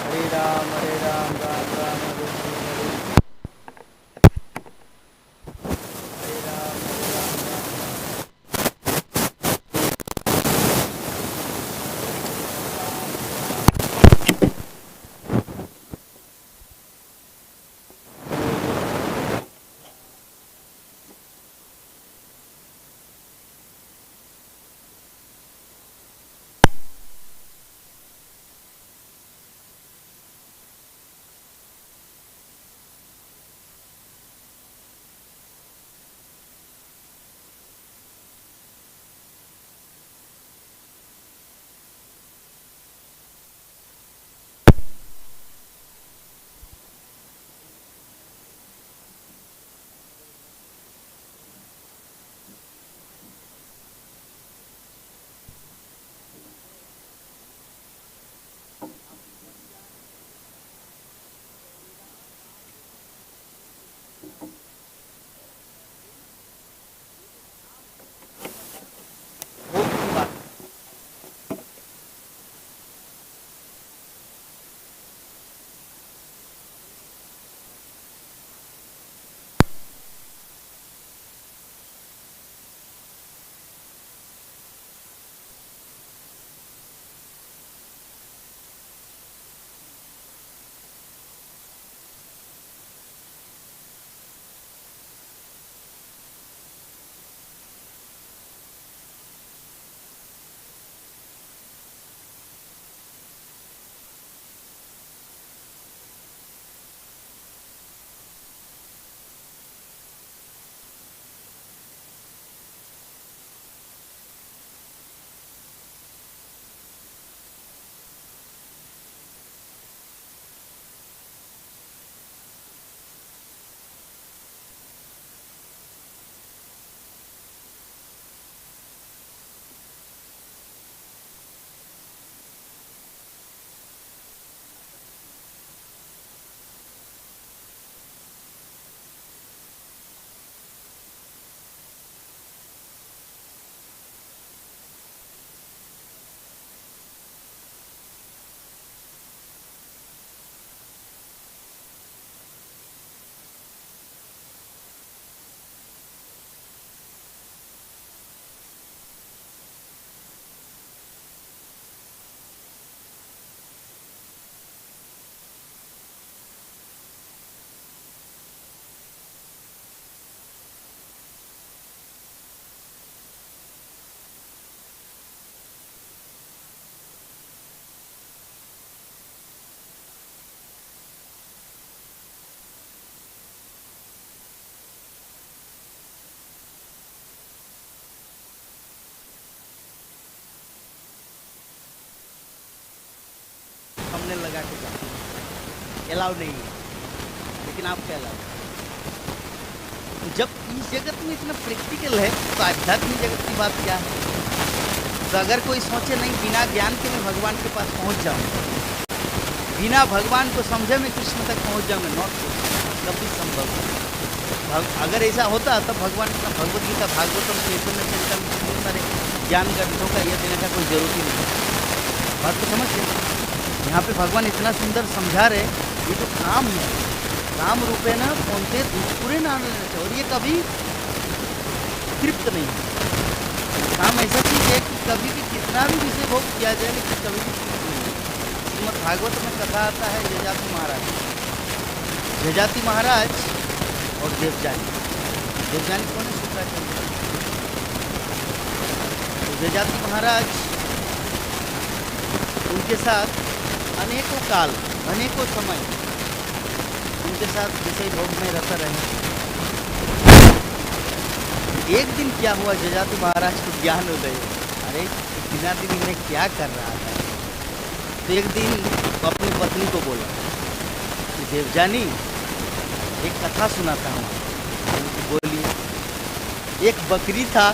हरे राम राम राम हरे हरे, हरे राम राम। लगा के जाओ, अलाउ नहीं है, लेकिन आप क्या अलाउ। जब इस जगत में इतना प्रैक्टिकल है तो आध्यात्मिक जगत की बात क्या है। तो अगर कोई सोचे नहीं बिना ज्ञान के मैं भगवान के पास पहुंच जाऊंगा, बिना भगवान को समझे मैं कृष्ण तक पहुंच जाऊंगा, नॉट कभी संभव नहीं। अगर ऐसा होता तब भगवान इतना भगवद गीता, भागवतम, चैतन्य चरितम, बहुत सारे ज्ञान ग्रंथों का यह देने का कोई जरूरत ही नहीं। बात को समझ गए। यहाँ पे भगवान इतना सुंदर समझा रहे, ये जो काम है, काम रूपे न पहुंचते पूरे ना लेना चाहिए, और ये कभी तृप्त नहीं है। काम ऐसा चीज है कि कभी भी कितना भी विषय भोग किया जाए लेकिन कभी भी तृप्त नहीं है। श्रीमद् भागवत में कथा आता है जजाति महाराज, जजाति महाराज और देवजानी। देवजानी कौन है? शुक्राचार्य। तो जजाति महाराज, उनके साथ अनेकों काल, अनेकों समय उनके साथ विषय भोग में रहता रहे। एक दिन क्या हुआ, जजाति महाराज को ज्ञान हो गए, अरे बिना दिन में क्या कर रहा था। तो एक दिन तो अपनी पत्नी को बोला कि देवजानी एक कथा सुनाता हूँ। बोली, एक बकरी था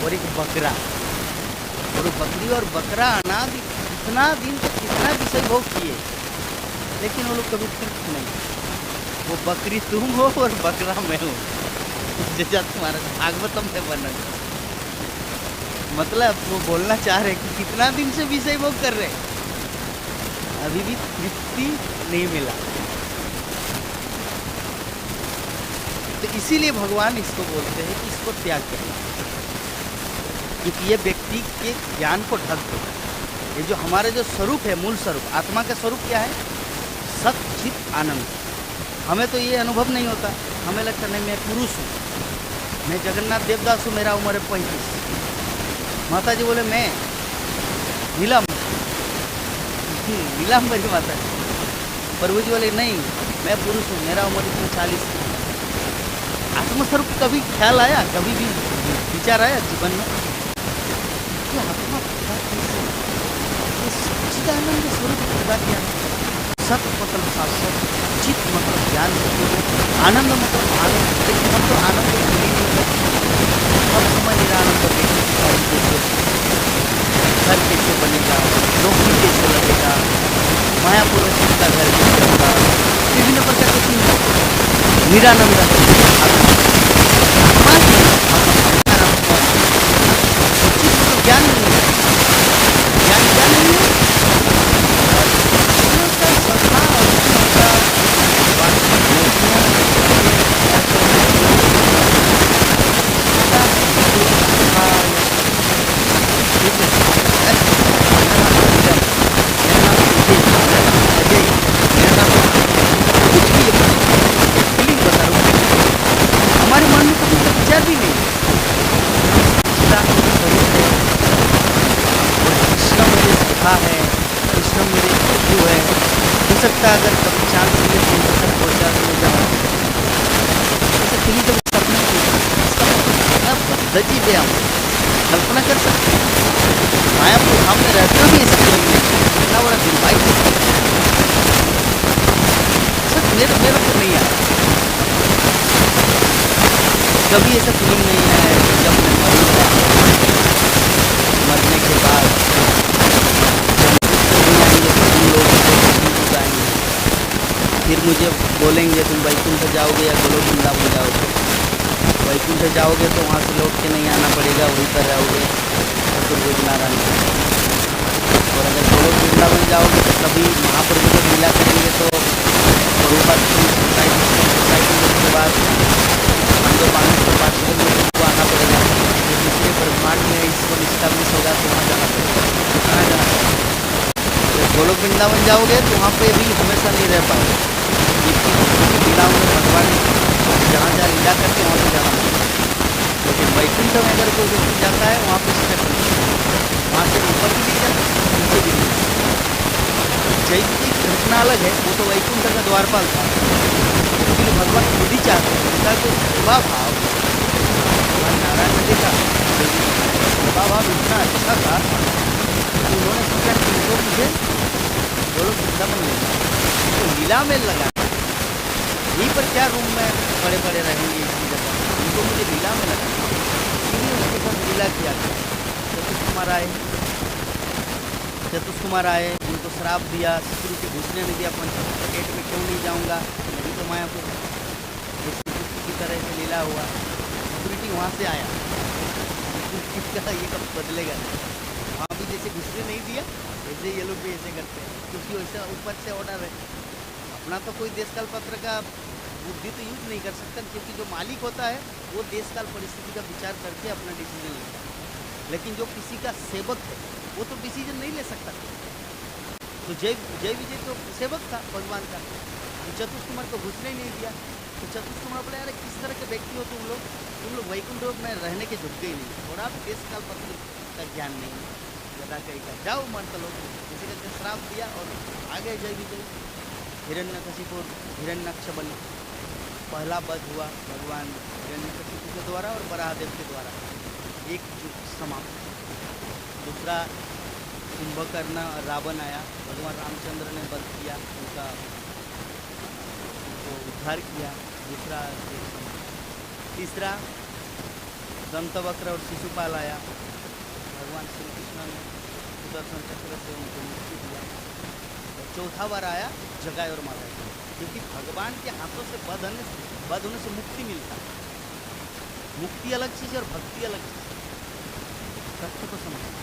और एक बकरा, और बकरी और बकरा अनादि कितना दिन तक कितना विषय भोग किए, लेकिन वो लोग कभी तृप्त नहीं। वो बकरी तुम हो और बकरा मैं हूँ। जैसा तुम्हारा भागवतम में वर्णन, मतलब वो बोलना चाह रहे कि कितना दिन से विषय भोग कर रहे, अभी भी तृप्ति नहीं मिला। तो इसीलिए भगवान इसको बोलते हैं कि इसको त्याग करें, क्योंकि ये व्यक्ति के ज्ञान को ढक देता है। ये जो हमारा जो स्वरूप है, मूल स्वरूप, आत्मा का स्वरूप क्या है? सत चित आनंद। हमें तो ये अनुभव नहीं होता, हमें लगता नहीं मैं पुरुष हूँ, मैं जगन्नाथ देवदास हूँ, मेरा उम्र है 35। माता जी बोले मैं नीलाम्बरी माता जी। प्रभु जी बोले नहीं मैं पुरुष हूँ, मेरा उम्र इतना 40। आत्मस्वरूप कभी ख्याल आया, कभी भी विचार आया जीवन में कि आत्मा खुदा कैसे, ये सच्चिदानंद स्वरूप खुदा क्या है? सत मतलब शाश्वत, चित मतलब ज्ञान, आनंद मतलब आनंद, लेकिन हम तो आनंद सब समय निरानंद देखने की सारी कैसे, घर कैसे बनेगा, नौकरी कैसे लगेगा, मायापुर में चिंता घर कैसे होगा, विभिन्न प्रकार के चिंता निरानंद ज्ञान नहीं है, ज्ञान क्या नहीं है, हमारे मन में कभी विचार भी नहीं। कृष्ण मुझे सुखा है, कृष्ण मुझे खुशबू है, हो सकता है अगर कभी चांद मुझे तक पहुँचा तो जाऊँ, ऐसे फिल्म कभी सपने पद्धति पे हम कल्पना कर सकते हैं। मायापुर हम में रहते हुए ऐसा फीलिंग नहीं, इतना बड़ा दिल भाई सच मेरा तो नहीं आया, कभी ऐसा फीलिंग नहीं है। जब मैं मरूंगा, मरने के बाद फिर मुझे बोलेंगे तुम वैकुंठ जाओगे या गोलोक वृंदावन जाओगे। वैकुंठ जाओगे तो वहाँ से लौट के नहीं आना पड़ेगा, वहीं पर रहोगे चतुर्भुज नारायण। और अगर गोलोक वृंदावन जाओगे तो कभी महाप्रभु को मिला करेंगे तो प्रभुपाद के बाद पांडव के पास तुमको आना पड़ेगा। दूसरे ब्रह्मांड में इसको निष्ठाविश होगा तो वहाँ जाना पड़ेगा, कहाँ जाना पड़ेगा। जब गोलोक वृंदावन जाओगे तो वहाँ पे भी हमेशा नहीं रह पाओगे, लीलाओं में भगवान जहाँ जहाँ लीला करते वहाँ पे जाना पड़ेगा। लेकिन वैकुंठ में अगर कोई व्यक्ति जाता है वहाँ पे स्टेप नहीं, वहाँ से ऊपर भी नहीं जाता, नीचे भी नहीं। चैत्य की घटना अलग है, वो तो वैकुंठ का द्वारपाल था, लेकिन भगवान खुद ही चाहते हैं उनका जो सेवा भाव, भगवान नारायण ने देखा सेवा भाव इतना अच्छा था कि उन्होंने सोचा कि इनको मुझे गोलोक वृंदावन में तो लीला में लगा यहीं पर क्या रूम में पड़े पड़े रहेंगे इसी जगह, उनको मुझे लीला में लगा, इसीलिए उनके साथ लीला किया गया। चतुष कुमार आए, उनको श्राप दिया, ससुर के घुसने नहीं दिया, पंचकेट में क्यों नहीं जाऊंगा, नहीं तो मायापुर की तरह से लीला हुआ, सिक्योरिटी वहाँ से आया, ये कब बदलेगा नहीं, वहाँ भी जैसे घुसने नहीं दिया वैसे ये लोग भी ऐसे करते हैं, क्योंकि वैसा ऊपर से ऑर्डर है। अपना तो कोई देश काल पत्र का बुद्धि तो यूज नहीं कर सकता, क्योंकि जो मालिक होता है वो देश काल परिस्थिति का विचार करके अपना डिसीजन लेता है, लेकिन जो किसी का सेवक है वो तो डिसीजन नहीं ले सकता। तो जय विजय तो सेवक था भगवान का, तो चतुष कुमार को घुसने ही नहीं दिया। तो चतुष कुमार बोले अरे किस तरह के व्यक्ति हो तुम लोग वैकुंठ में रहने के झुक गए नहीं, थोड़ा भी देश काल पत्र का ज्ञान नहीं है, ज्यादा कहीं का जाओ मर्द लोग, किसी का श्राप दिया और आगे जय विजय। हिरण्यकशिपु हिरण्यक्ष बलि पहला वध हुआ भगवान हिरण्यकशिपु के द्वारा और वराहदेव के द्वारा, एक युग समाप्त। दूसरा कुंभकर्ण रावण आया, भगवान रामचंद्र ने वध किया, उनका उद्धार किया, दूसरा। तीसरा दंतवक्र और शिशुपाल आया, भगवान श्री कृष्ण ने सुदर्शन चक्र से उनको मुक्ति दिया। और चौथा बार आया जगाय और मागाय, क्योंकि भगवान के हाथों से वध होने से मुक्ति मिलता है। मुक्ति अलग चीज़ और भक्ति अलग चीज़, तथ्य को समझना।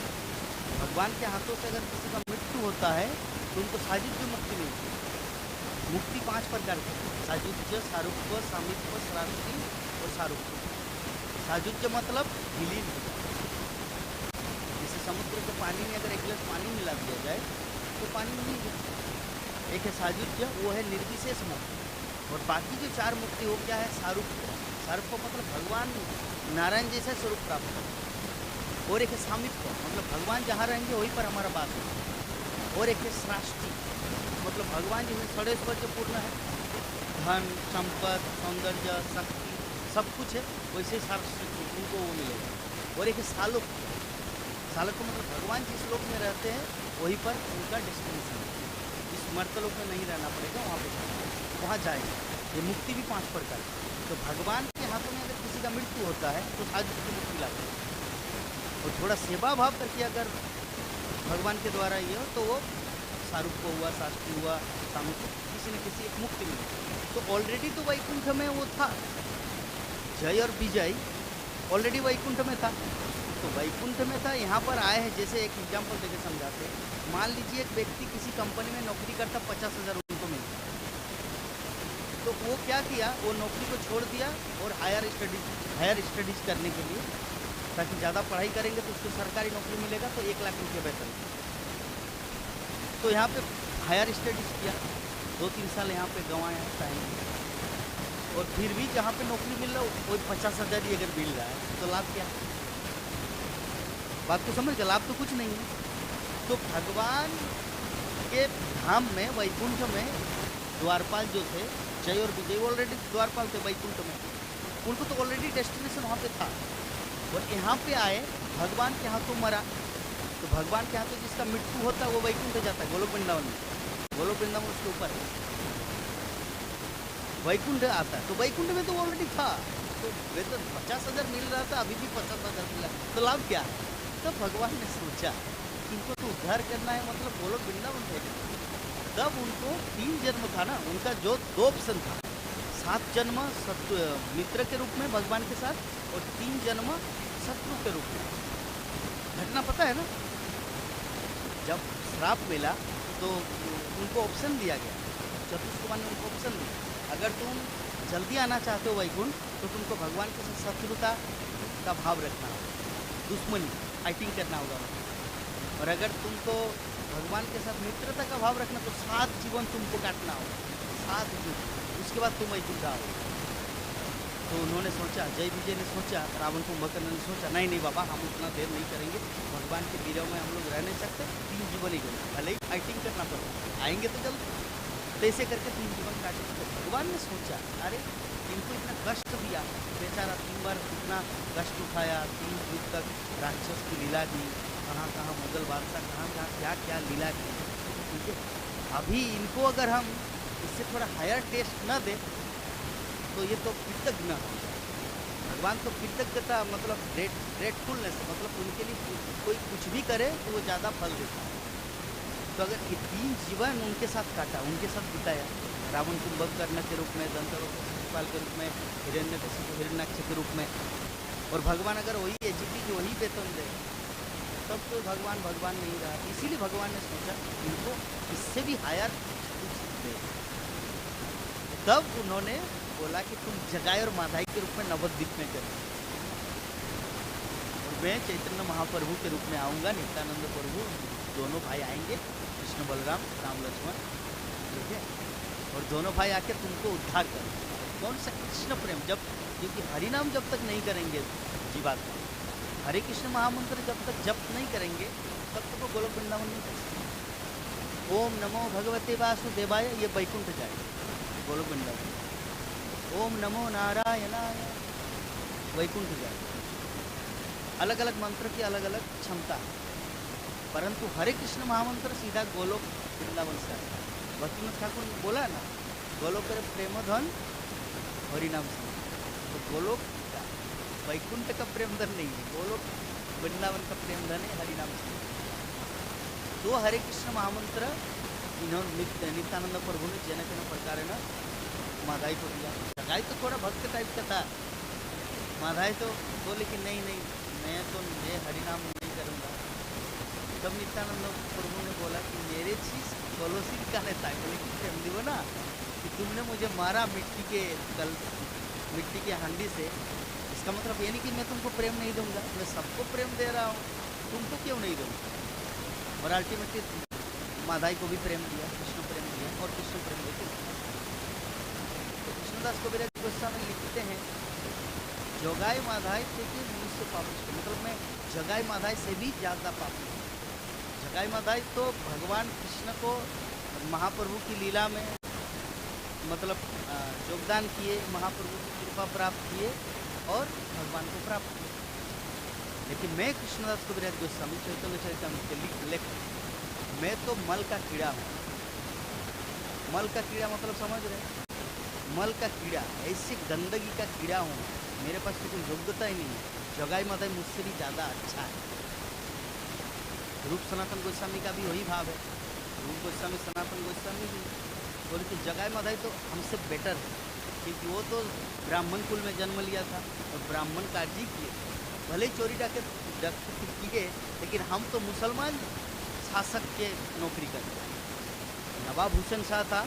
भगवान के हाथों से अगर किसी का मृत्यु होता है तो उनको सायुज्य मुक्ति मिलती है। मुक्ति 5 प्रकार की, सायुज्य, सारूप्य, सामीप्य, श्रांति और सारूप्य। सायुज्य मतलब विलीन हो जाए, जैसे समुद्र के पानी में अगर एक गिलास पानी मिला दिया जाए तो पानी मिल जाए। एक है सायुज्य, वो है निर्विशेष मुक्ति। और बाकी जो 4 मुक्ति हो क्या है सारूप्य। सारूप्य मतलब भगवान नारायण जैसा स्वरूप प्राप्त करना। और एक है सामीप्य, मतलब भगवान जहाँ रहेंगे वहीं पर हमारा बात है। और एक है सृष्टि, मतलब भगवान जिसमें षड्ऐश्वर्य पूर्ण है, धन संपत्ति सौंदर्य शक्ति सब कुछ है, वैसे सारा उनको वो मिलेगा। और एक है सालोक, सालोक मतलब भगवान जिस लोक में रहते हैं वहीं पर उनका डेस्टिनेशन है, जिस मर्तलोक में नहीं रहना पड़ेगा वहाँ जाएंगे। ये मुक्ति भी 5 प्रकार है। तो भगवान के हाथों में अगर किसी का मृत्यु होता है तो सायुज्य की मुक्ति लाते हैं। और थोड़ा सेवा भाव करके अगर भगवान के द्वारा ये हो तो वो सारूप्य हुआ, शास्त्री हुआ, सामीप्य, किसी न किसी एक मुक्ति मिली। तो ऑलरेडी तो वैकुंठ में वो था, जय और विजय ऑलरेडी वैकुंठ में था। तो वैकुंठ में था, यहाँ पर आए हैं। जैसे एक एग्जाम्पल देके समझाते हैं, मान लीजिए एक व्यक्ति किसी कंपनी में नौकरी करता, 50,000 उनको मिलता, तो वो क्या किया, वो नौकरी को छोड़ दिया और हायर स्टडीज करने के लिए, ताकि ज़्यादा पढ़ाई करेंगे तो उसको सरकारी नौकरी मिलेगा, तो 1 लाख रुपये वेतन। तो यहाँ पे हायर स्टडीज किया, 2-3 साल यहाँ पे गंवाया टाइम, और फिर भी जहाँ पे नौकरी मिल रहा है वही 50,000 ही अगर मिल रहा है तो लाभ क्या है? बात को समझ गए, लाभ तो कुछ नहीं है। तो भगवान के धाम में वैकुंठ में द्वारपाल जो थे, जय और विजय, ऑलरेडी द्वारपाल थे वैकुंठ में, उनको तो ऑलरेडी डेस्टिनेशन वहाँ पे था। और यहाँ पे आए, भगवान के हाथों मरा, तो भगवान के हाथों जिसका मृत्यु होता है वो वैकुंठ जाता है, गोलोक वृंदावन में। गोलोक वृंदावन उसके ऊपर है, वैकुंठ आता है। तो वैकुंठ में तो ऑलरेडी था, तो वेतन 50,000 मिल रहा था, अभी भी 50,000 मिला, तो लाभ क्या है? तो भगवान ने सोचा इनको तो उद्धार करना है, मतलब गोलोक वृंदावन भेजना। तब उनको 3 जन्म था ना, उनका जो 2 ऑप्शन था, 7 जन्म मित्र के रूप में भगवान के साथ और 3 जन्म शत्रु के रूप में। घटना पता है ना, जब श्राप मिला तो उनको ऑप्शन दिया गया, चतुष कुमार ने उनको ऑप्शन दिया, अगर तुम जल्दी आना चाहते हो वैकुंठ तो तुमको भगवान के साथ शत्रुता का भाव रखना होगा, दुश्मनी फाइटिंग करना होगा। और अगर तुमको भगवान के साथ मित्रता का भाव रखना तो 7 जीवन तुमको काटना होगा, 7 युग, उसके बाद तुम वैकुंठ आओ। तो उन्होंने सोचा, जय विजय ने सोचा, रावण कुंभकर्ण ने सोचा, नहीं बाबा, हम उतना देर नहीं करेंगे, भगवान के वीरों में हम लोग रह नहीं सकते, 3 जीवन ही गए, भले ही फाइटिंग करना पड़े, आएंगे तो जल्द। तो ऐसे करके 3 जीवन काटेंगे। तो भगवान ने सोचा, अरे इनको इतना कष्ट दिया, बेचारा 3 बार इतना कष्ट उठाया, 3 युग तक राक्षस की लीला की, कहाँ कहाँ मुगल बादशाह कहाँ क्या क्या लीला की, ठीक है। अभी इनको अगर हम इससे थोड़ा हायर टेस्ट न दें तो ये तो कृतज्ञ हो जाए। भगवान तो कृतज्ञता मतलब ग्रेटफुलनेस, मतलब उनके लिए कोई कुछ भी करे तो वो ज़्यादा फल देता है। तो अगर ये 3 जीवन उनके साथ काटा, उनके साथ बिताया, रावण कुंभकर्ण के रूप में, दंतवक्र शिशुपाल के रूप में, हिरण्यकशिपु हिरण्याक्ष के रूप में, और भगवान अगर वही एजीटी वही वेतन दे तब तो भगवान भगवान नहीं रहा। इसीलिए भगवान ने सोचा इनको इससे भी हायर कुछ दे। तब उन्होंने बोला कि तुम जगाई और माधाई के रूप में नवद्वीप में करो, और मैं चैतन्य महाप्रभु के रूप में आऊँगा, नित्यानंद प्रभु, दोनों भाई आएंगे, कृष्ण बलराम, राम लक्ष्मण, ठीक है, और दोनों भाई आके तुमको उद्धार करेंगे। कौन सा कृष्ण प्रेम, जब क्योंकि हरिनाम जब तक नहीं करेंगे जीवात्मा, हरे कृष्ण महामंत्र जब तक जप नहीं करेंगे तब तक वो गोलोक वृंदावन नहीं कर सकते। ओम नमो भगवते वासुदेवाय, ये वैकुंठ जाएगा गोलोक वृंदावन। ओम नमो नारायणाय, वैकुंठ जाएगा। अलग अलग मंत्र की अलग अलग क्षमता है, परंतु हरे कृष्ण महामंत्र सीधा गोलोक वृंदावन से आता है। भक्तिनाथ ठाकुर ने बोला ना, गोलोक प्रेम धन हरिनाम से, तो गोलोक का वैकुंठ का प्रेम धन नहीं है, गोलोक वृंदावन का प्रेम धन है हरिनाम से। तो हरे कृष्ण महामंत्र इन्होंने नित्यानंद प्रभु ने जन के प्रकार न माधाई को दिया। जगाई तो थोड़ा भक्त टाइप का था, माधाई तो बोले कि नहीं नहीं मैं तो ये हरिनाम नहीं करूँगा। तब नित्यानंद प्रभु ने बोला कि मेरे चीज कलोसी का रहता है, बोले कि प्रेम दिवो ना, कि तुमने मुझे मारा मिट्टी के हांडी से, इसका मतलब ये नहीं कि मैं तुमको प्रेम नहीं दूंगा, मैं सबको प्रेम दे रहा हूँ, तुमको क्यों नहीं दूंगा। और अल्टीमेटली माधाई को भी प्रेम दिया, कृष्ण प्रेम दिया, और कृष्ण प्रेम देते। तो कृष्णदास कबीर गोस्वामी लिखते हैं, जोगाई माधाई थे कि मनुष्य पापिष्ट, मतलब मैं जगाई माधाई से भी ज़्यादा पापी। जगाई माधाई तो भगवान कृष्ण को महाप्रभु की लीला में मतलब योगदान किए, महाप्रभु की कृपा प्राप्त किए और भगवान को प्राप्त किए। लेकिन मैं कृष्णदास कबीर गोस्वामी चैतन्य चरितामृत के लेख, मैं तो मल का कीड़ा हूँ। मल का कीड़ा मतलब समझ रहे, मल का कीड़ा, ऐसी गंदगी का कीड़ा हूँ, मेरे पास तो कोई योग्यता ही नहीं है। जगाई माधाई मुझसे भी ज़्यादा अच्छा है। रूप सनातन गोस्वामी का भी वही भाव है। रूप गोस्वामी सनातन गोस्वामी भी बोले कि जगाई माधाई तो हमसे बेटर है, क्योंकि वो तो ब्राह्मण कुल में जन्म लिया था और ब्राह्मण कार्य किए, भले ही चोरी डाके किए, लेकिन हम तो मुसलमान शासक के नौकरी करते हैं। नवाब हुसैन शाह था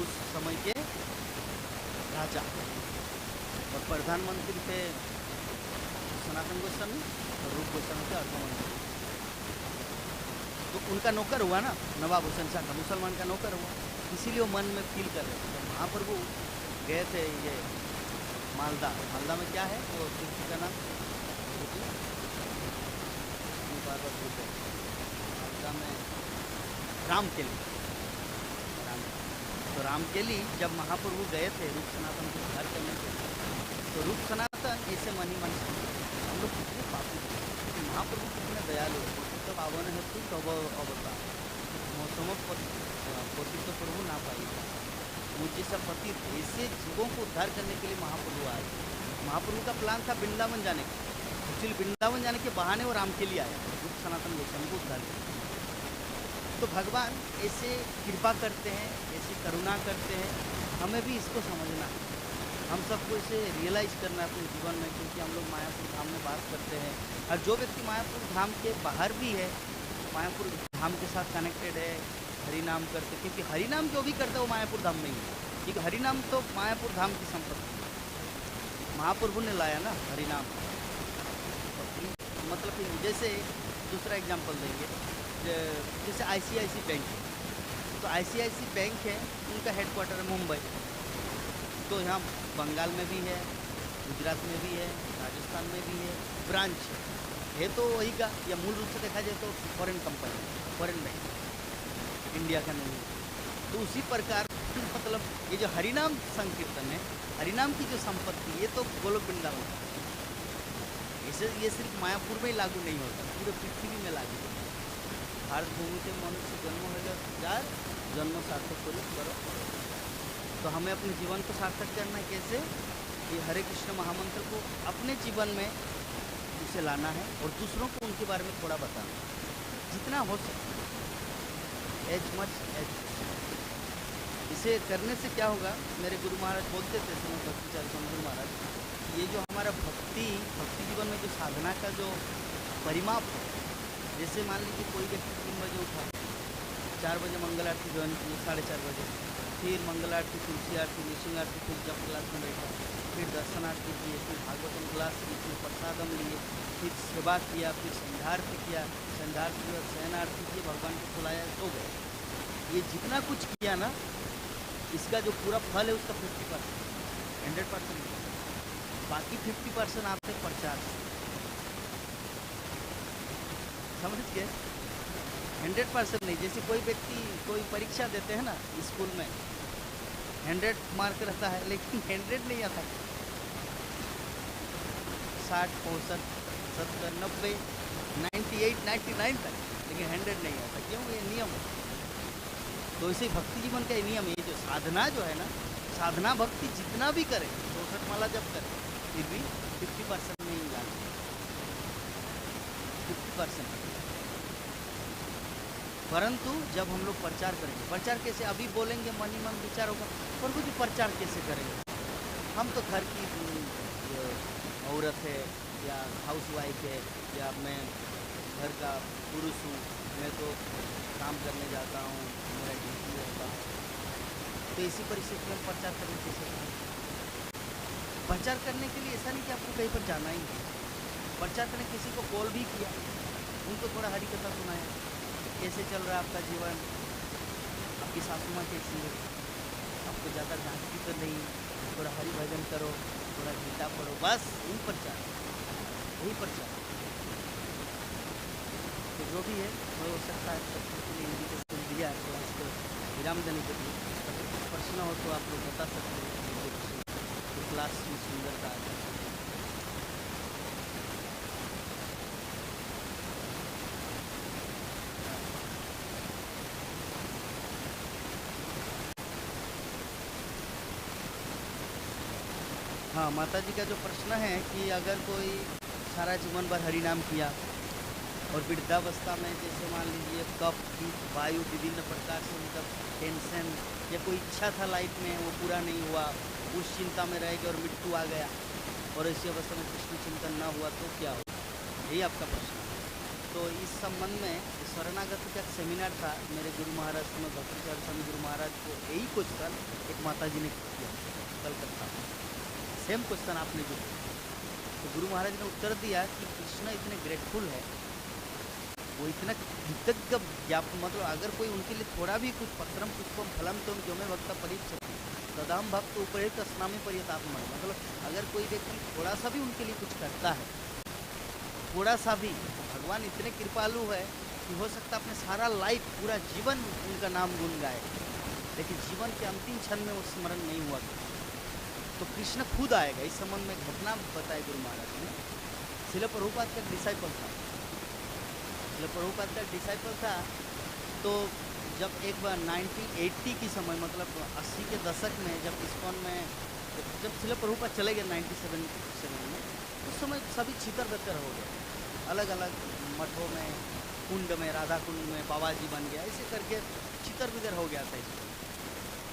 उस समय के राजा, और प्रधानमंत्री थे सनातन गोस्वामी और रूप गोस्वामी के अर्थमंत्री। तो उनका नौकर हुआ ना, नवाब हुसैन शाह का मुसलमान का नौकर हुआ, इसीलिए वो मन में फील कर रहे थे। तो महाप्रभु गए थे ये मालदा, मालदा में क्या है वो तीर्थ का नाम, मालदा में रामकेली, तो रामकेली जब महाप्रभु गए थे रूप सनातन को उद्धार करने के लिए, तो रूप सनातन ऐसे मन ही मन हम लोग कितने पापी थे, तो महाप्रभु कितने दयालु है, तो पावन है तू तब अवतार मौसम पति तो प्रभु ना पाई, मुझे सब पति ऐसे जीवों को उद्धार करने के लिए महाप्रभु आए। महाप्रभु का प्लान था वृंदावन जाने का, एक्चुअली वृंदावन जाने के बहाने वो रामकेली आया रूप सनातन गोस्वामी को उद्धार करने। तो भगवान ऐसे कृपा करते हैं, ऐसी करुणा करते हैं, हमें भी इसको समझना है, हम सबको इसे रियलाइज़ करना है अपने जीवन में, क्योंकि हम लोग मायापुर धाम में बात करते हैं, और जो व्यक्ति मायापुर धाम के बाहर भी है, मायापुर धाम के साथ कनेक्टेड है, हरिनाम करते, क्योंकि हरिनाम जो भी करते हैं वो मायापुर धाम में ही है, क्योंकि हरिनाम तो मायापुर धाम की संपत्ति है, महाप्रभु ने लाया ना हरिनाम। मतलब कि जैसे दूसरा एग्जाम्पल देंगे, जैसे ICICI बैंक है, तो ICICI बैंक है, उनका हेडक्वार्टर है मुंबई, तो यहाँ बंगाल में भी है, गुजरात में भी है, राजस्थान में भी है, ब्रांच है तो वही का, या मूल रूप से देखा जाए तो foreign company, foreign bank, India का नहीं है। तो उसी प्रकार मतलब ये जो हरिनाम संकीर्तन है, हरिनाम की जो संपत्ति, ये तो गोलोक वृंदावन का, इसे ये सिर्फ मायापुर में ही लागू नहीं होता, पूरे पृथ्वी में लागू होता है। भारत भूमि के मनुष्य जन्म हो जार जन्म सार्थक करो। तो हमें अपने जीवन को सार्थक करना है कैसे? ये हरे कृष्ण महामंत्र को अपने जीवन में उसे लाना है और दूसरों को उनके बारे में थोड़ा बताना जितना हो सके, एज मच एज। इसे करने से क्या होगा, मेरे गुरु महाराज बोलते थे समय भक्ति चारिचंद गुरु महाराज, ये जो हमारा भक्ति जीवन में जो साधना का जो परिमाप है, जैसे मान लीजिए कोई व्यक्ति 3 बजे उठा, 4 बजे मंगल आरती ज्वाइन की, 4:30 बजे फिर मंगल आरती, तुलसी आरती, नृसिंह आरती, फिर जप क्लास में बैठा, फिर दर्शन आरती किए, फिर भागवतम क्लास की, फिर प्रसादम लिए, फिर सेवा किया, फिर संध्यारती किया, संध्यारती और शयनारती किए, भगवान को बुलाया, सो गए। ये जितना कुछ किया ना, इसका जो पूरा फल है उसका 50%, 100% नहीं, बाकी 50% आपसे प्रचार। समझ गए? 100% नहीं। जैसे कोई व्यक्ति कोई परीक्षा देते हैं ना स्कूल में, 100 मार्क रहता है लेकिन 100 नहीं आता, 60, 65, 70, 90, 98, 99 तक, लेकिन 100 नहीं आता। क्यों? ये नियम है। तो इसे भक्ति जीवन का नियम है। जो साधना जो है ना, साधना भक्ति जितना भी करे, 64 माला जब करे, फिर भी 50% नहीं जाना, 50%। परंतु जब हम लोग प्रचार करेंगे, प्रचार कैसे? अभी बोलेंगे, मन ही मन विचार होगा, पर कुछ प्रचार कैसे करेंगे? हम तो घर की औरत है या हाउस वाइफ है, या मैं घर का पुरुष हूँ, मैं तो काम करने जाता हूँ, मेरा ड्यूटी रहता है, तो इसी परिस्थिति में प्रचार करने कैसे? प्रचार करने के लिए ऐसा नहीं कि आपको कहीं पर जाना ही है। प्रचार करने किसी को कॉल भी किया, उनको थोड़ा हरी कथा सुनाया, कैसे चल रहा है आपका जीवन, आपकी सासू माँ कैसी है, आपको ज़्यादा डांटती तो नहीं, थोड़ा हरि भजन करो, थोड़ा गीता पढ़ो, बस यही प्रचार, यही प्रचार। तो जो भी है वो हो सकता है, सबके लिए इन्विटेशन दिया है, क्लास को विराम देने के लिए। अगर कुछ प्रश्न हो तो आप लोग बता सकते हैं, तो क्लास में सुंदरता आ जाए। हाँ, माता जी का जो प्रश्न है कि अगर कोई सारा जीवन भर हरि नाम किया और वृद्धावस्था में जैसे मान लीजिए कफ की वायु विभिन्न प्रकार से, मतलब टेंशन या कोई इच्छा था लाइफ में वो पूरा नहीं हुआ, उस चिंता में रह गए और मृत्यु आ गया, और ऐसी अवस्था में कृष्ण चिंतन ना हुआ तो क्या हो? यही आपका प्रश्न। तो इस संबंध में शरणागति का सेमिनार था मेरे गुरु महाराज में, भक्ति चार स्वामी गुरु महाराज को यही क्वेश्चन एक माता जी ने किया कलकत्ता में, सेम क्वेश्चन आपने जो, तो गुरु महाराज ने उत्तर दिया कि कृष्ण इतने ग्रेटफुल है, वो इतना कृतज्ञ ज्ञाप, मतलब अगर कोई उनके लिए थोड़ा भी कुछ पत्रम पुष्पम फलम तुम जो में भक्त परीक्षति तदाम भक्त उपयुक्त स्नामी पर्यताप, मतलब अगर कोई व्यक्ति थोड़ा सा भी उनके लिए कुछ करता है, थोड़ा सा भी, भगवान इतने कृपालु है कि हो सकता है अपने सारा लाइफ पूरा जीवन उनका नाम गुण गाए, लेकिन जीवन के अंतिम क्षण में वो स्मरण नहीं हुआ तो कृष्ण खुद आएगा। इस संबंध में घटना बताए गुरु महाराज ने। श्रील प्रभुपाद का डिसाइपल था, श्रील प्रभुपाद का डिसाइपल था, तो जब एक बार 1980 की समय, मतलब 80 के दशक में, जब इस्कॉन में, जब श्रील प्रभुपाद चले गए 97 में, उस समय सभी छितर बितर हो गए, अलग अलग मठों में, कुंड में, राधा कुंड में बाबा जी बन गया, ऐसे करके छितर बितर हो गया था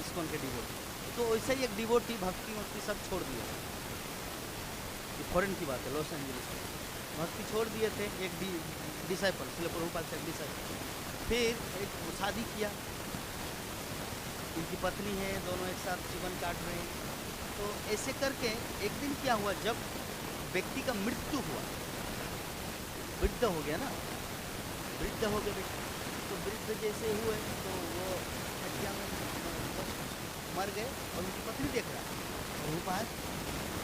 इस्कॉन के डिवोटी। तो वैसे ही एक डिवोटी भक्ति वक्ति सब छोड़ दिया, ये फॉरेन की बात है, लॉस एंजलिस में भक्ति छोड़ दिए थे। एक डिसाइपल, श्रील प्रभुपाद का डिसाइपल, फिर एक शादी किया, इनकी पत्नी है, दोनों एक साथ जीवन काट रहे हैं। तो ऐसे करके एक दिन क्या हुआ, जब व्यक्ति का मृत्यु हुआ, वृद्ध हो गया ना, वृद्ध हो गए व्यक्ति, तो वृद्ध जैसे हुए तो वो हत्या में मर गए, और उनकी पत्नी देख रहा है, प्रभुपाद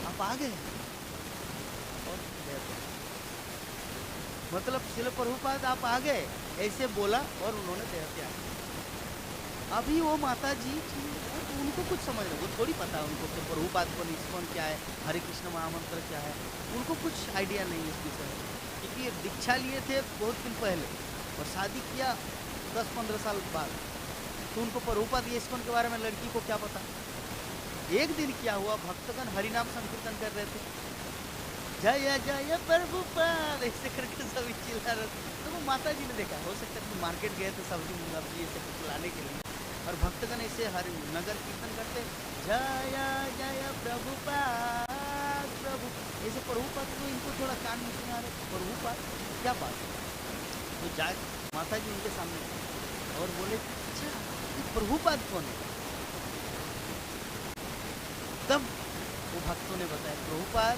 आप आ गए, और मतलब श्रील प्रभुपाद आप आ गए ऐसे बोला, और उन्होंने देह त्याग। अभी वो माता जी, तो उनको कुछ समझ नहीं, वो थोड़ी पता है उनको कि प्रभुपाद को निष्पन्न क्या है, हरे कृष्ण महामंत्र क्या है, उनको कुछ आइडिया नहीं है इस विषय में, क्योंकि ये दीक्षा लिए थे बहुत दिन पहले, और शादी किया 10-15 साल बाद, तो उनको प्रभुपाद ये इस्कॉन के बारे में लड़की को क्या पता। एक दिन क्या हुआ, भक्तगण हरिनाम संकीर्तन कर रहे थे, जय जय प्रभुपाद ऐसे करके सभी चिल्ला रहे थे। तो वो माता जी ने देखा, हो सकता है कि मार्केट गए थे सब्जी मुब्जी ऐसे कुछ लाने के लिए, और भक्तगण ऐसे हरि नगर कीर्तन करते, जय जय प्रभुपाद प्रभु ऐसे। प्रभुपाद तो इनको थोड़ा कान में सुना रहे, प्रभुपाद क्या बात है। तो जा माता जी उनके सामने और बोले, अच्छा ये प्रभुपाद कौन है। तब वो भक्तों ने बताया, प्रभुपाद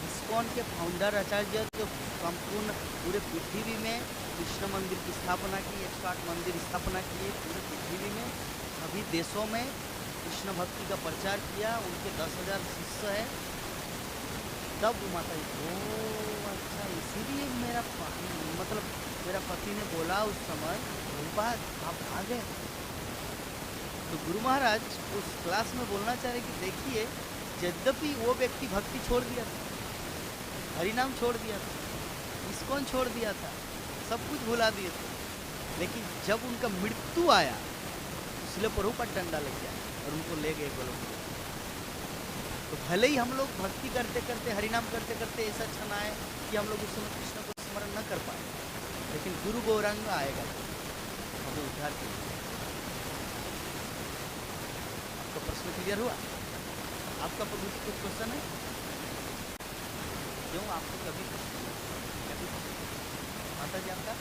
इस्कॉन के फाउंडर आचार्य जो संपूर्ण पूरे पृथ्वी में कृष्ण मंदिर की स्थापना की, 108 मंदिर स्थापना किए पूरे पृथ्वी में, सभी देशों में कृष्ण भक्ति का प्रचार किया, उनके 10,000 शिष्य है। तब वो माता जी, ओ अच्छा इसीलिए मेरा पति ने बोला उस समय, प्रभुपाद आप आ गए। तो गुरु महाराज उस क्लास में बोलना चाह रहे कि देखिए, यद्यपि वो व्यक्ति भक्ति छोड़ दिया था, हरिनाम छोड़ दिया था, इस्कॉन छोड़ दिया था, सब कुछ भुला दिए थे, लेकिन जब उनका मृत्यु आया इसलिए प्रभुपाद डंडा लग गया और उनको ले गए गोलोक में। तो भले ही हम लोग भक्ति करते करते, हरिनाम करते करते ऐसा क्षण आए कि हम लोग उस समय कृष्ण को स्मरण न कर पाए, लेकिन गुरु गौरांग आएगा हमें उद्धार के लिए। आपका प्रश्न क्लियर हुआ? आपका प्रभु जी कुछ क्वेश्चन है? क्यों आपको कभी माता जी आपका,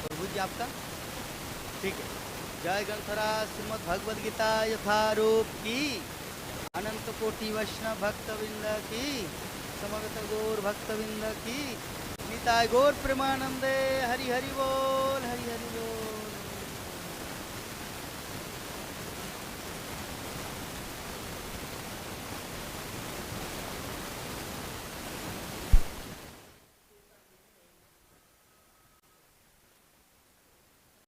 प्रभु जी आपका? ठीक है। जय ग्रंथरा श्रीमद् भगवद गीता यथारूप की, अनंत कोटि वैष्णव भक्तविंद की, समवेत गौर भक्तविंद की, निताय गौर प्रेमानंदे। हरि हरि बोल।